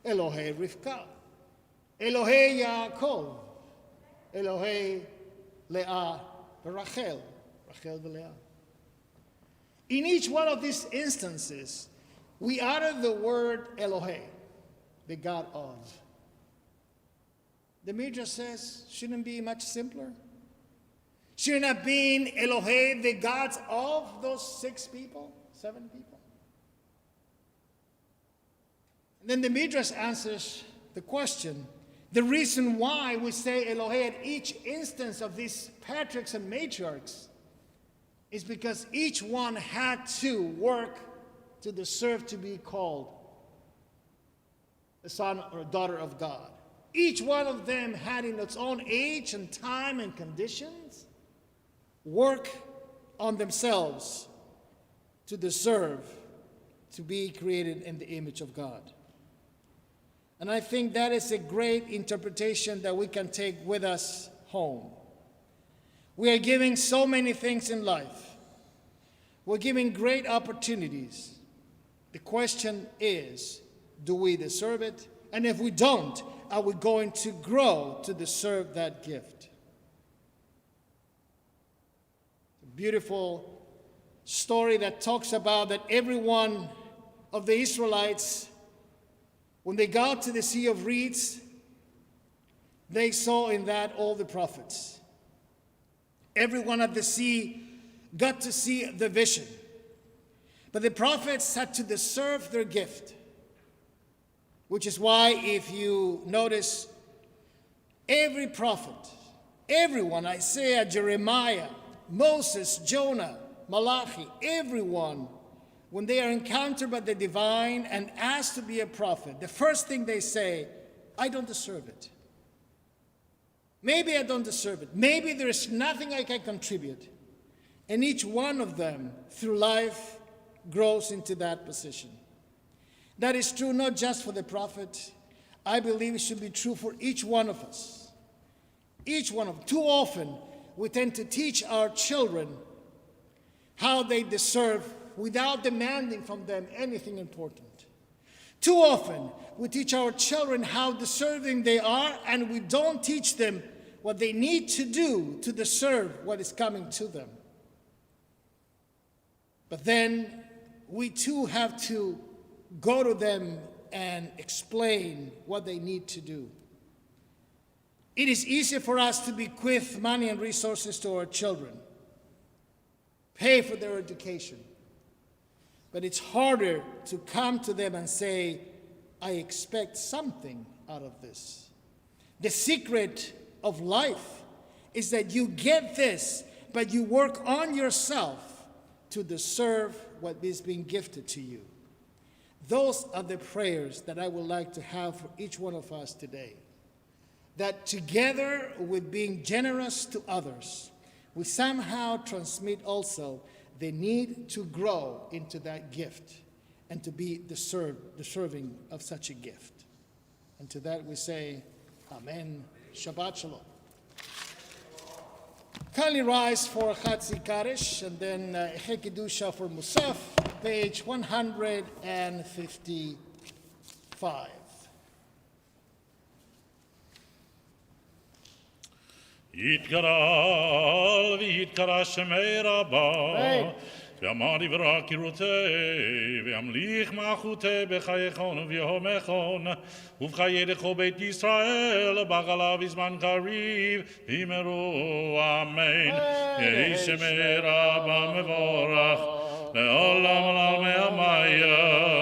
Elohei Rivka, Elohei Yaakov, Elohei Leah Rachel, Rachel Leah. In each one of these instances, we utter the word Elohei, the God of. The Midrash says, shouldn't it be much simpler? Shouldn't it have been Elohei, the gods of those 6 people, 7 people? And then the Midrash answers the question. The reason why we say Elohei at each instance of these patriarchs and matriarchs is because each one had to work to deserve to be called a son or a daughter of God. Each one of them had in its own age and time and conditions work on themselves to deserve to be created in the image of God. And I think that is a great interpretation that we can take with us home. We are giving so many things in life. We're giving great opportunities. The question is, do we deserve it? And if we don't, are we going to grow to deserve that gift? A beautiful story that talks about that every one of the Israelites, when they got to the Sea of Reeds, they saw in that all the prophets. Everyone at the sea got to see the vision. But the prophets had to deserve their gift, which is why if you notice, every prophet, everyone, Isaiah, Jeremiah, Moses, Jonah, Malachi, everyone, when they are encountered by the divine and asked to be a prophet, the first thing they say, I don't deserve it. Maybe I don't deserve it. Maybe there is nothing I can contribute. And each one of them, through life, grows into that position. That is true not just for the prophet. I believe it should be true for each one of us. Each one of them. Too often, we tend to teach our children how they deserve without demanding from them anything important. Too often, we teach our children how deserving they are, and we don't teach them what they need to do to deserve what is coming to them. But then, we too have to go to them and explain what they need to do. It is easy for us to bequeath money and resources to our children, pay for their education. But it's harder to come to them and say, I expect something out of this. The secret of life is that you get this, but you work on yourself to deserve what is being gifted to you. Those are the prayers that I would like to have for each one of us today. That together with being generous to others, we somehow transmit also the need to grow into that gift and to be deserving of such a gift. And to that we say, Amen. Shabbat Shalom. Kindly rise for Chatzi Karesh and then Hekidusha for Musaf, page 155. יתגרל ויתקרא שמי רבה, ואמר דברה קירותי, וימליך מלכותי בחייכון וביומכון, ובחיי לכל בית ישראל, בגלה בזמן קריב, אמרו אמן. יהי שמי רבה מבורך, לעולם עולמי עמיה.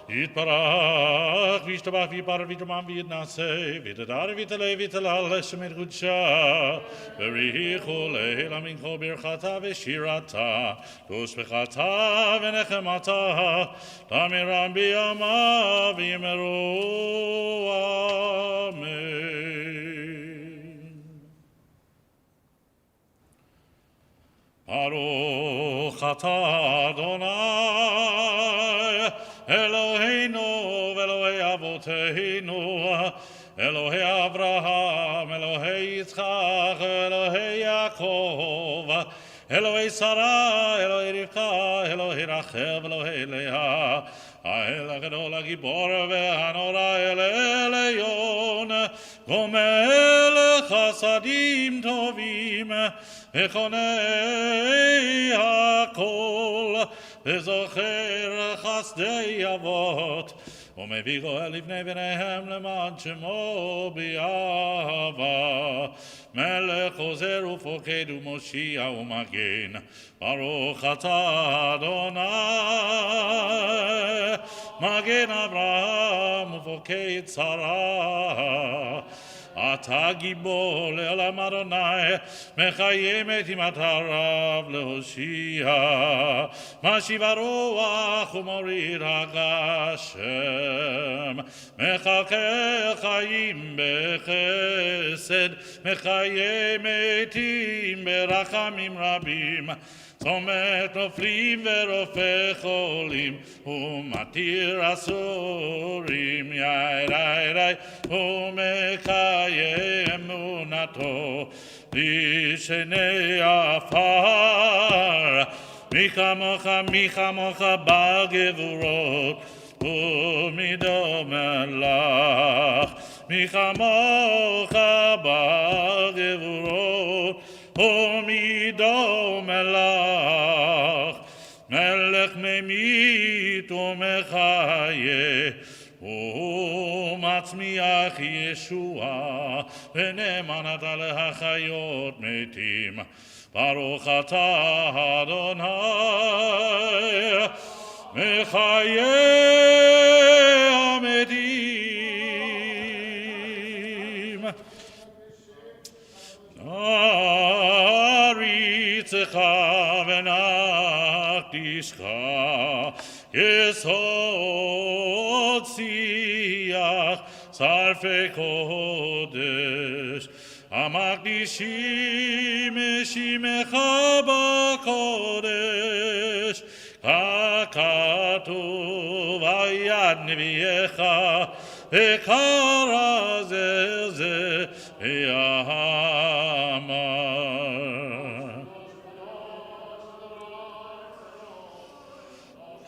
יתברך וישתבח ויפאר ויתרומם ויתנשא ויתהדר ויתעלה ויתהלל לשם את קודשה בריחו לעילא מנחה ברכתה ושירתה תושבחתה ונחמתה תמירם בימה ויאמרו אמן. ברוך אתה אדוני Eloheinu ואלוהי אבותינו, אלוהי אברהם, אלוהי יצחק, אלוהי יעקב, אלוהי שרה, אלוהי רבקה, אלוהי רחל ואלוהי לאה, האל הגדול הגיבור והנורא אל עליון, גומל חסדים טובים וחונה הכל וזוכר חסדי אבות ומביא גואל לפני בניהם למען שמו באהבה מלך עוזר ופוקד ומושיע ומגן ברוך אתה אדוני מגן אברהם ופוקד שרה אתה גיבור לעולם אדוני, מחיים את אימתיו להושיע. משיב הרוח ומוריד הגשם, מחכה חיים בחסד, מחיה מתים ברחמים רבים. צומת נופלים ורופא חולים ומתיר אסורים יאי ומקיים אמונתו לשני עפר מי כמוך בגבורות ומדום לך. מי כמוך בגבורות ומדום לך. מלך ממית ומחיה ומצמיח ישועה ונאמנת להחיות מתים. ברוך אתה אדוני מחיי המתים. נריצך ונקדישך יסוד שיח שרפי קודש המקדישים שמך בקודש ככתוב היד נביאך וקרא זה ויאמר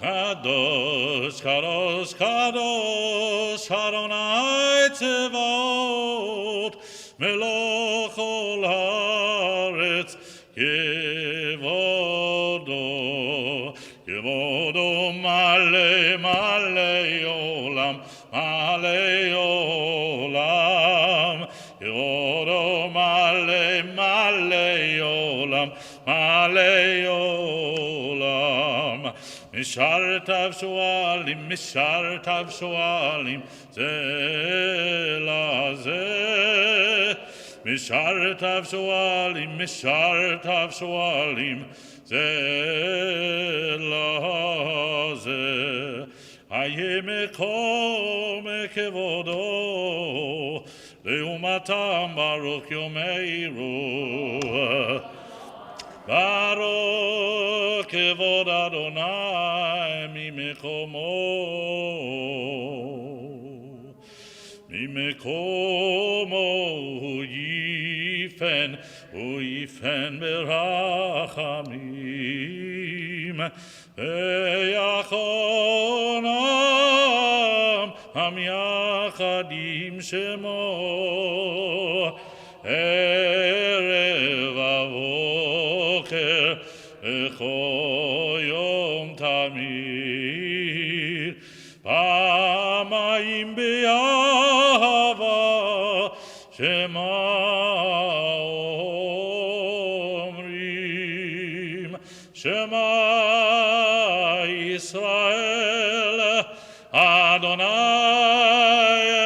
קדוש קדוש קדוש אדוני צבאות מלוך כל הארץ כבודו כבודו מלא מלא עולם מלא עולם כבודו מלא מלא עולם מלא עולם משרתיו שואלים זה לזה משרתיו שואלים זה לזה היה מקום כבודו לעומתם ברוך יאמרו ברוך כבוד אדוני ממקומו הוא יפן ברחמים ויחונם המייחדים שמו ערב ובוקר וכל יום תמיד פעמיים באהבה שמה אומרים שמה ישראל אדוני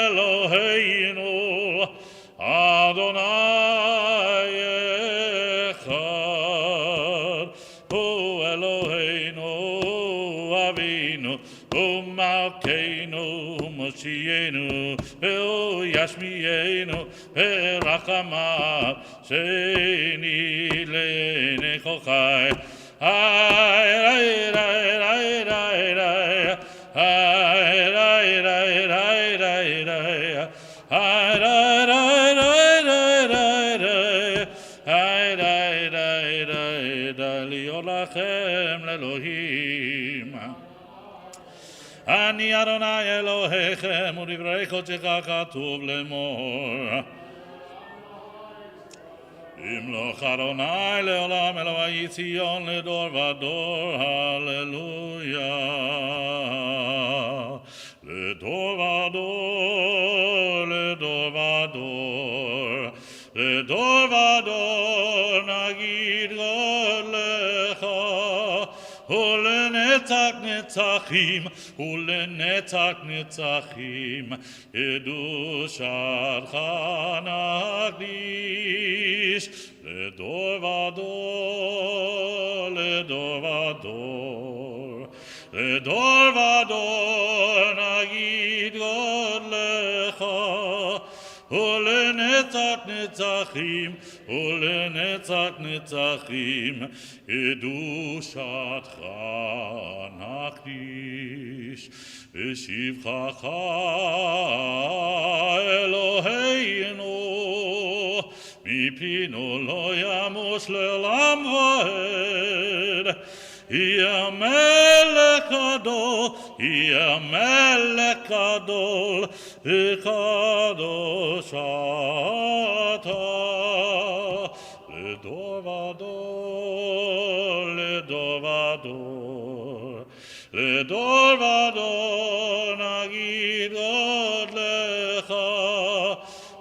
אלוהינו אדוני אחד הוא אלוהינו אבינו ומלכנו מושיענו והוא ישמיענו ברחמיו שני לעיני כל חי להיות לכם לאלוהים אני אדוני אלוהיכם ודברי קודשך כתוב לאמור ימלוך אדוני לעולם אלוהי ציון לדור ודור הללויה לדור ודור לדור ודור לדור ודור נגיד גודלך ולנצח נצחים ולנצח נצחים קדושתך נקדיש לדור ודור לדור ודור לדור ודור נגיד גודלך ולנצח נצחים ולנצח נצחים קדושתך נקדיש בשבחך אלוהינו מפינו לא ימוש לעולם ועד יהיה מלך גדול, יהיה מלך גדול, וקדוש אתה, לדור ודור, לדור ודור, לדור ודור נגיד גודלך,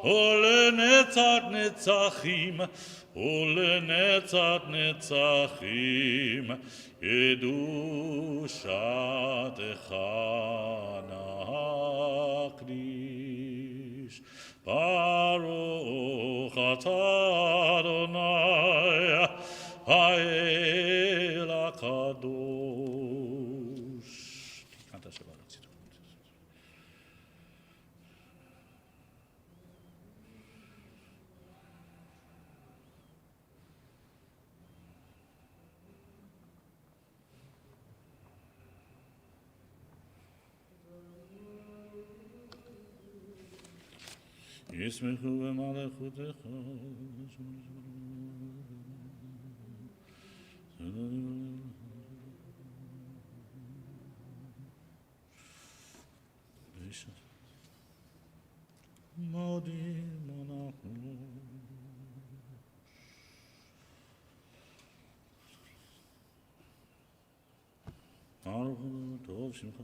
ולנצח נצחים, ולנצח נצחים, קדושתך נקדיש. ברוך אתה אדוני, האל הקדוש. תקנת השבת הציטוט. ישמחו במלכותך. מודים אנחנו. ברוך טוב שמך.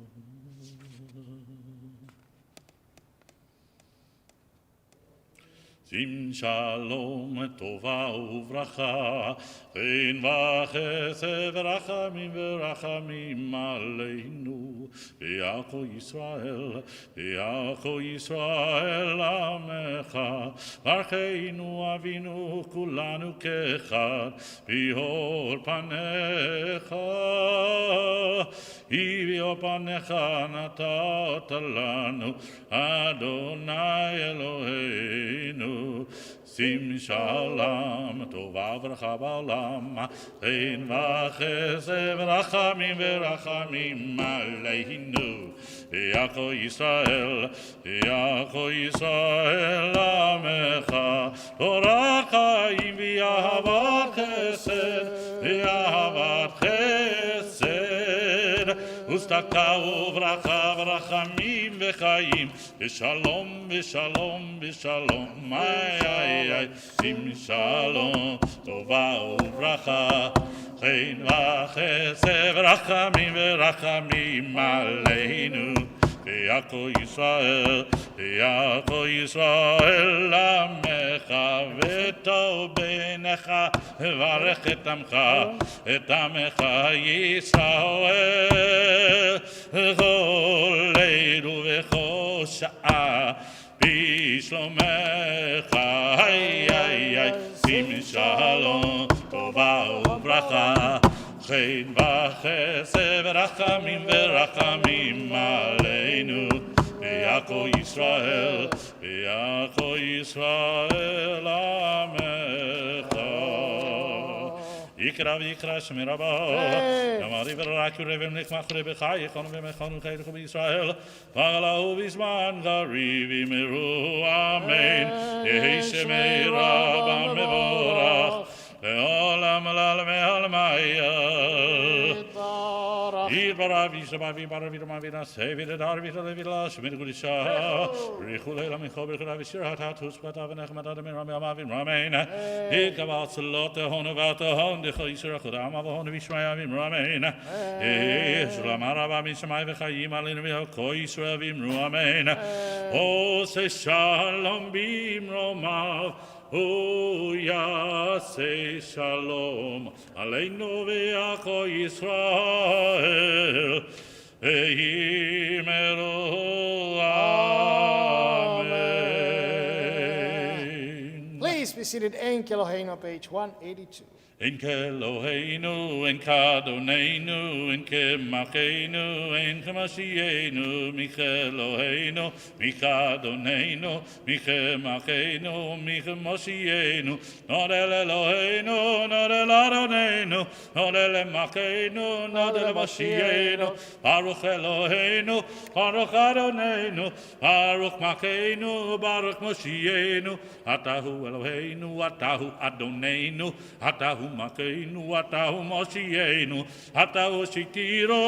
שים שלום טובה וברכה, חן וחסד ורחמים ורחמים עלינו, ויעקב ישראל, ויעקב ישראל עמך, ברכנו אבינו כולנו כאחד, באור פניך, באור פניך נתת לנו, אדוני אלוהינו. שים שלום טובה וברכה בעולם, חן וחסד ורחמים ורחמים עלינו, ויעקב ישראל, ויעקב ישראל עמך, תורת חיים ואהבת חסד, ואהבת חסד, וצדקה וברכה ורחמים וחיים, ושלום ושלום ושלום, שים שלום טובה וברכה, חן וחסד ורחמים ורחמים עלינו, ויעקב ישראל, ויעקב ישראל עמך, וטוב בעיניך, וברך את עמך ישראל, בכל עת ובכל שעה, בשלומך, שים שלום טובה וברכה, חן וחסד ורחמים ורחמים עלינו, ויעקב ישראל, ויעקב ישראל עמך. יקרא ויקרא שמי רבו, אמרי ורק ורבם נכמחו בחייכנו ומחנו חייכו בישראל, פגלהו בזמן גריב ימרו אמן, יהי שמי רבם מבורך, לעולם לעלמי עלמיה. יתברך וישתבח ויתברך ויתרומם וינשא ויתהדר ויתהלל שמי קדושה, ברכו לילה מנחה ברכו ושירת התוספתה ונחמתה דמרמי אמן אמן. יקבע צלות ההון והתהון דכל ישרח דם והון וישמעיה ואמרו אמן. שלמה רבה משמיים וחיים עלינו וכל ישראל ואמרו אמן. עושה שלום במרומיו, הוא יעשה שלום עלינו ויעקב ישראל, ויאמרו אמן. Please be seated. En Keloheno, page 182. En Kelohenu, en Kadonenu, en Kemachenu, en Kemashienu, Michelohenu, Mikadonenu, Mikemachenu, Mikemoshienu, Nodel Elohenu, Nodel Adonenu, Nodel Machenu, Nodel Moshienu, Baruch Elohenu, Baruch Adonenu, Baruch Machenu, Baruch Moshienu, Atahu Elohenu. Eloheinu, Atahu Adonenu, Atahu Makeinu, Atahu Moshienu, Atahu Shitiro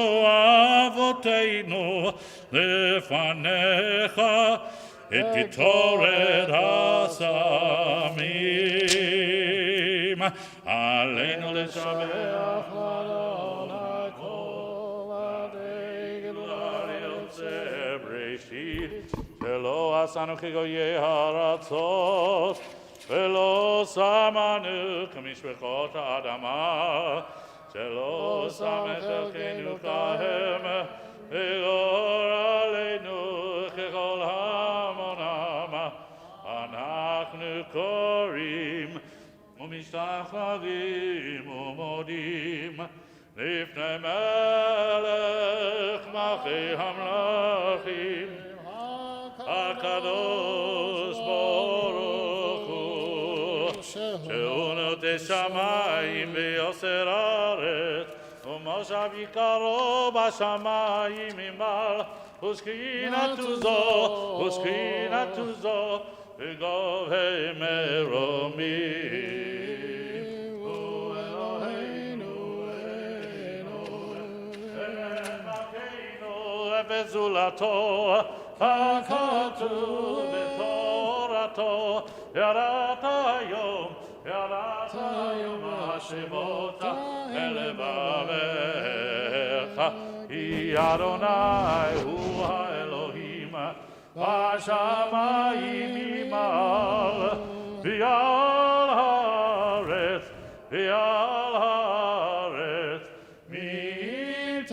Avoteinu, Lefanecha, Et Kitoret Hasamim, Aleinu Leshabeach Ladonai Kol Adei Glorios Ebreshit, Shelo Asanu Chigoye Haratzot, Velo Samanu Kamishbechot Adama, Shelo Samech Elkeinu Kahem, Egor Aleinu Chechol Hamonam, Anachnu Korim, Umishtachavim Umodim, Lifnei Melech Machei Hamlachim, HaKadosh Baruch Hu, Shehu Notei Shamayim v'yoser haaretz, Umoshav Yikaro b'shamayim imal, Ushkinatu zo, v'govhei meromim. Hu Eloheinu, Eloheinu, Vezulato, HaKatuv b'Torato, Yarata Yom HaShevota Elevavecha, Hi Adonai Hu HaElohim, V'Shamayim Imal, V'Al Haaretz, Mitachat,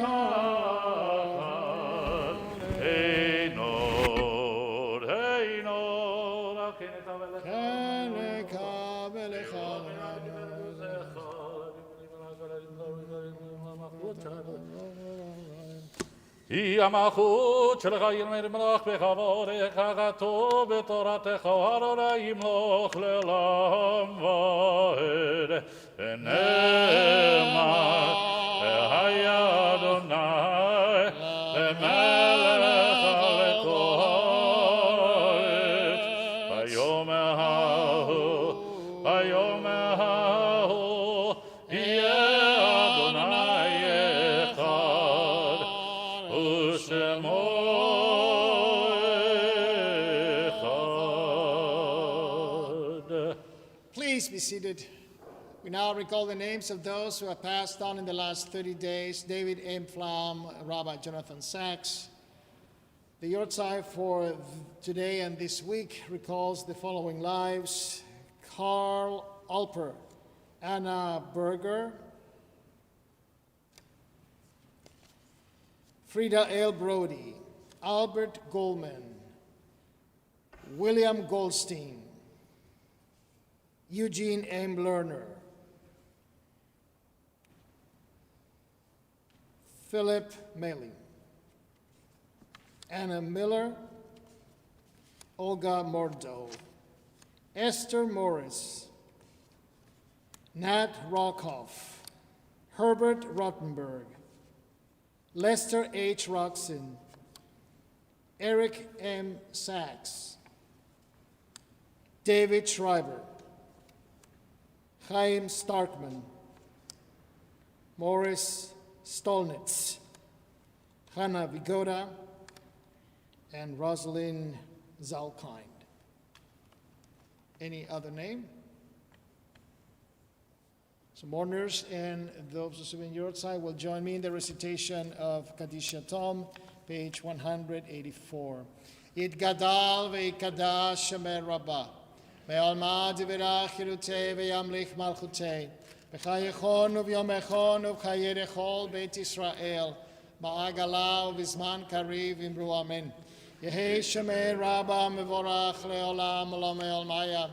Einod, Al Keneta Hi המלכות שלך ילמד מלך בכבודך, כתוב בתורתך, אדוני ימלוך לעולם ועד. ונאמר, והיה אדוני למלך על כל הארץ. ויאמר ההוא, יהיה אדוני אחד, ושמו אחד. Please be seated. We now recall the names of those who have passed on in the last 30 days. David M. Flam, Rabbi Jonathan Sachs. The Yortzai for today and this week recalls the following lives: Carl Alper, Anna Berger, Frida L. Brody, Albert Goldman, William Goldstein, Eugene M. Lerner, Philip Melling, Anna Miller, Olga Mordo, Esther Morris, Nat Rockhoff, Herbert Rottenberg, Lester H. Roxon, Eric M. Sachs, David Schreiber, Chaim Starkman, Morris Stolnitz, Hannah Vigoda, and Rosalind Zalkind. Any other name? So mourners and those who in your side will join me in the recitation of Kaddish Tom, page 184. It gadal ve'ikadash shemer rabbah, ve'alma divirach chilutei ve'yamlich malchutei, v'chayechon u'vyomechon u'chayerechol Beit Yisrael, ba'agala u'vizman kariv imru amen. Yehi shemer rabbah mevorach le'olam olam me'olmaya,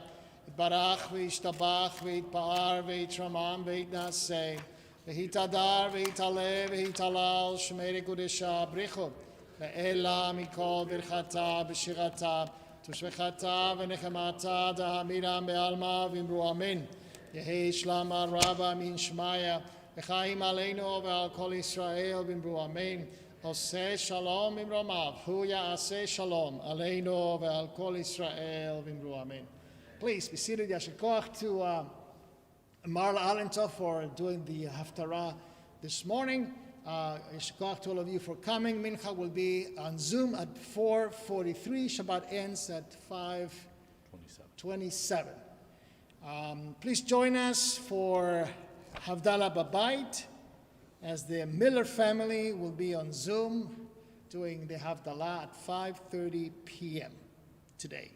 Barach v'ishtabach v'itpa'ar v'itramam v'itnaseh v'hitadar v'hitaleh v'hitalal shmei kudesha brichu ve'ela mikol birchata b'shirata tushvechata v'nechemata da'amiram be'alma v'imru amen. Yehi shlama rabba min shmaya v'chaim aleinu ve'al kol Yisrael v'imru amen. Oseh shalom imromav hu ya'aseh shalom aleinu ve'al kol Yisrael v'imru amen. Please be seated. Yasher koach to Marla Allentoff for doing the Haftarah this morning. Yasher koach to all of you for coming. Mincha will be on Zoom at 4:43. Shabbat ends at 5:27. Please join us for Havdalah Babayit, as the Miller family will be on Zoom doing the Havdalah at 5:30 p.m. today.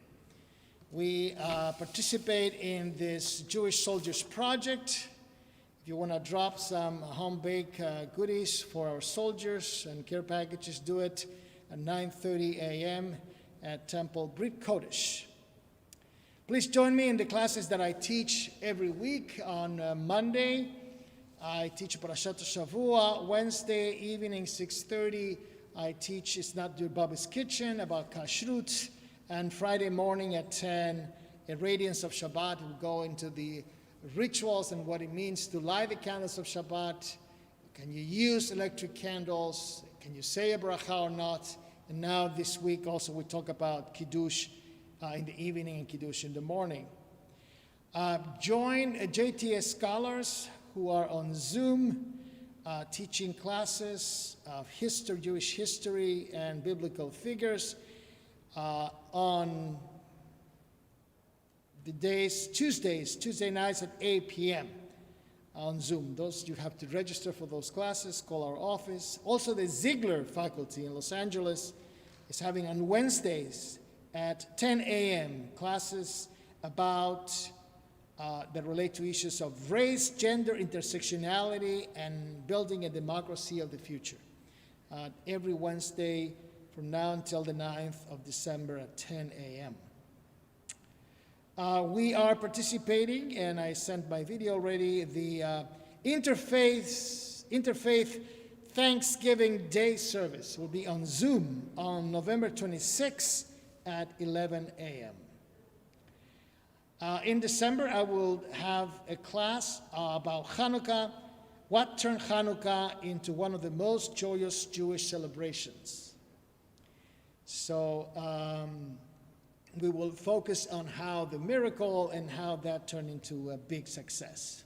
We participate in this Jewish Soldiers Project. If you want to drop some home-baked goodies for our soldiers and care packages, do it at 9:30 a.m. at Temple Brit Kodesh. Please join me in the classes that I teach every week. On Monday, I teach Parashat Shavua. Wednesday evening, 6:30, I teach It's Not Your Baba's Kitchen about Kashrut. And Friday morning at 10, a Radiance of Shabbat, will go into the rituals and what it means to light the candles of Shabbat. Can you use electric candles? Can you say a bracha or not? And now this week also we talk about Kiddush in the evening and Kiddush in the morning. Join JTS scholars who are on Zoom teaching classes of history, Jewish history and biblical figures on the Tuesday nights at 8 p.m. on Zoom. Those you have to register for those classes, call our office. Also, the Ziegler faculty in Los Angeles is having on Wednesdays at 10 a.m. classes about that relate to issues of race, gender, intersectionality, and building a democracy of the future. Every Wednesday from now until the 9th of December at 10 a.m. We are participating, and I sent my video already, the Interfaith Thanksgiving Day service will be on Zoom on November 26th at 11 a.m. In December, I will have a class about Hanukkah, what turned Hanukkah into one of the most joyous Jewish celebrations. So we will focus on how the miracle and how that turned into a big success.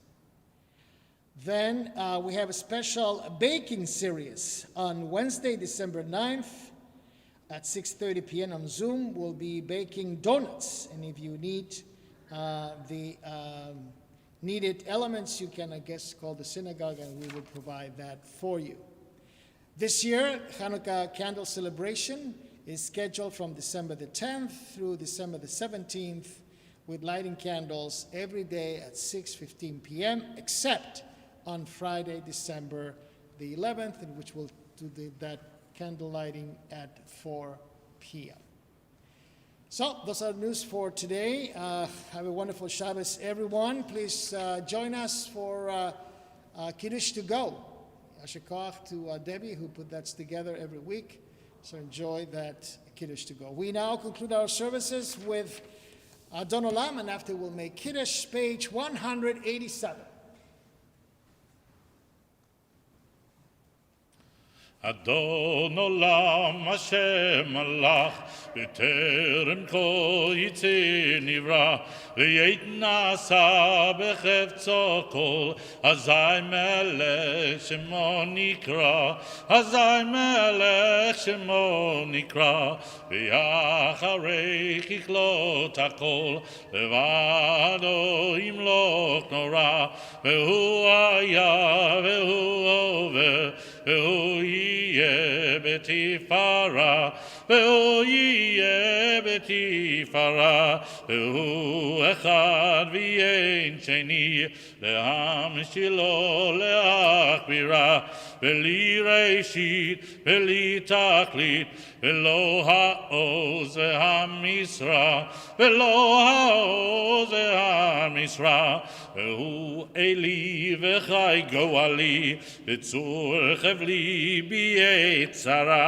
Then we have a special baking series on Wednesday, December 9th at 6:30 p.m. on Zoom. We'll be baking donuts, and if you need the needed elements, you can, I guess, call the synagogue and we will provide that for you. This year, Hanukkah candle celebration is scheduled from December the 10th through December the 17th with lighting candles every day at 6:15 p.m. except on Friday, December the 11th, in which we'll do that candle lighting at 4 p.m. So those are the news for today. Have a wonderful Shabbos, everyone. Please join us for Kiddush to go. Yasher koach to Debbie, who put that together every week. So enjoy that Kiddush to go. We now conclude our services with Adon Olam, and after we'll make Kiddush, page 187. Adon Olam Hashem Malach B'terem Kol Yitzir Nivra V'yeit Nasa B'chefzo Kol Hazai Melech Shemo Nikra Hazai Melech Shemo Nikra V'yacharei Chichlot HaKol Levado Yimloch Nora V'hu Aya V'hu Over V'hu Yeh B'tifara V'hu Yeh B'tifara V'hu Echad V'yein Sheni Le'am Shilo Le'achbira V'li Reshit V'li Tachlit V'lo Ha'oz V'ha'misra V'lo Ha'oz V'ha'misra V'hu Eli V'chai Goali V'tzur Chevli B'yetzara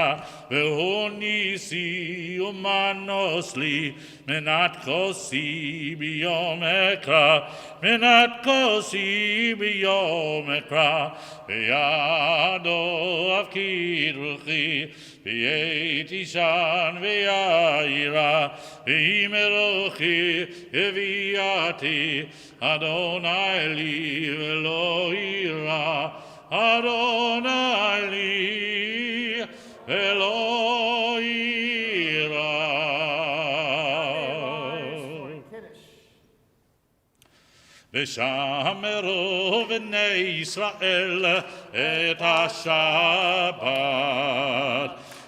V'hu Nisi Umanosli Menat Kosi B'yom Ekra Menat Kosi B'yom Ekra V'yah Ado avkid ruchi, v'yeti shan v'yaira, v'imerochi v'yati, Adonai li v'lo ira, Adonai li v'lo ira. V'shameru v'nei Yisrael et ha-Shabbat,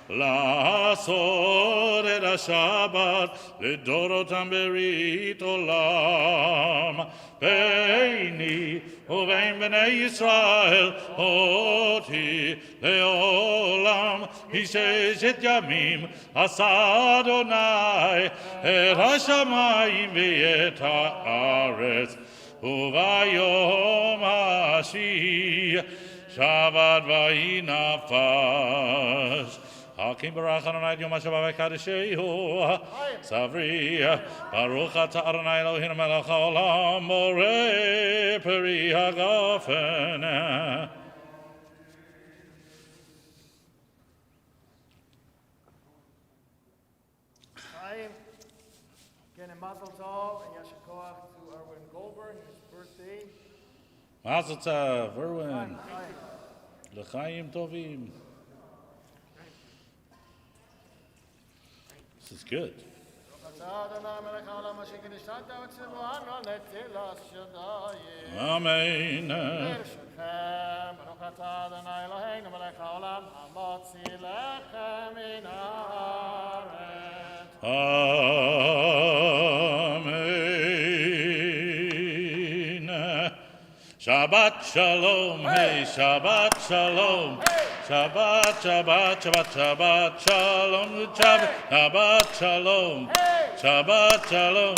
לעשות את השבת לדורותם ברית עולם ביני ובין בני ישראל אותי לעולם מששת ימים עשה אדוני את השמיים ואת הארץ וביום השביעי שבת ויהי נפש Hakim Barach Adonai Yom HaShabbat V'Kadeshehu Savri Baruch Atah Adonai Eloheinu Melech HaOlam Borei Peri HaGofen. Chaim, again, a mazel tov and yasher koach to Erwin Goldberg, his birthday. Mazel tov, Erwin. L'chaim tovim. This is good. Amen. Amen. Shabbat shalom, hey, Shabbat shalom. Shabbat, Shabbat, Shabbat, Shabbat, Shalom, Shabbat, Shalom, Shabbat, Shalom,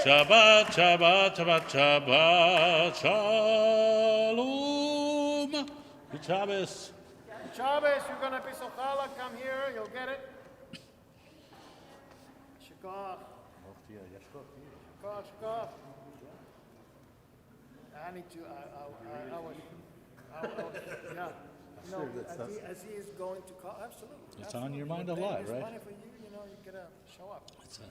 Shabbat, Shabbat, Shabbat, Shabbat, Shalom. Good Shabbos. Shabbos, you're going to be Sochala, come here, you'll get it. Shikach. Shikach. I need to, yeah. No, as he is going to call, absolutely. It's on your mind a lot, right? It's funny for you, you know, you gotta show up. It's a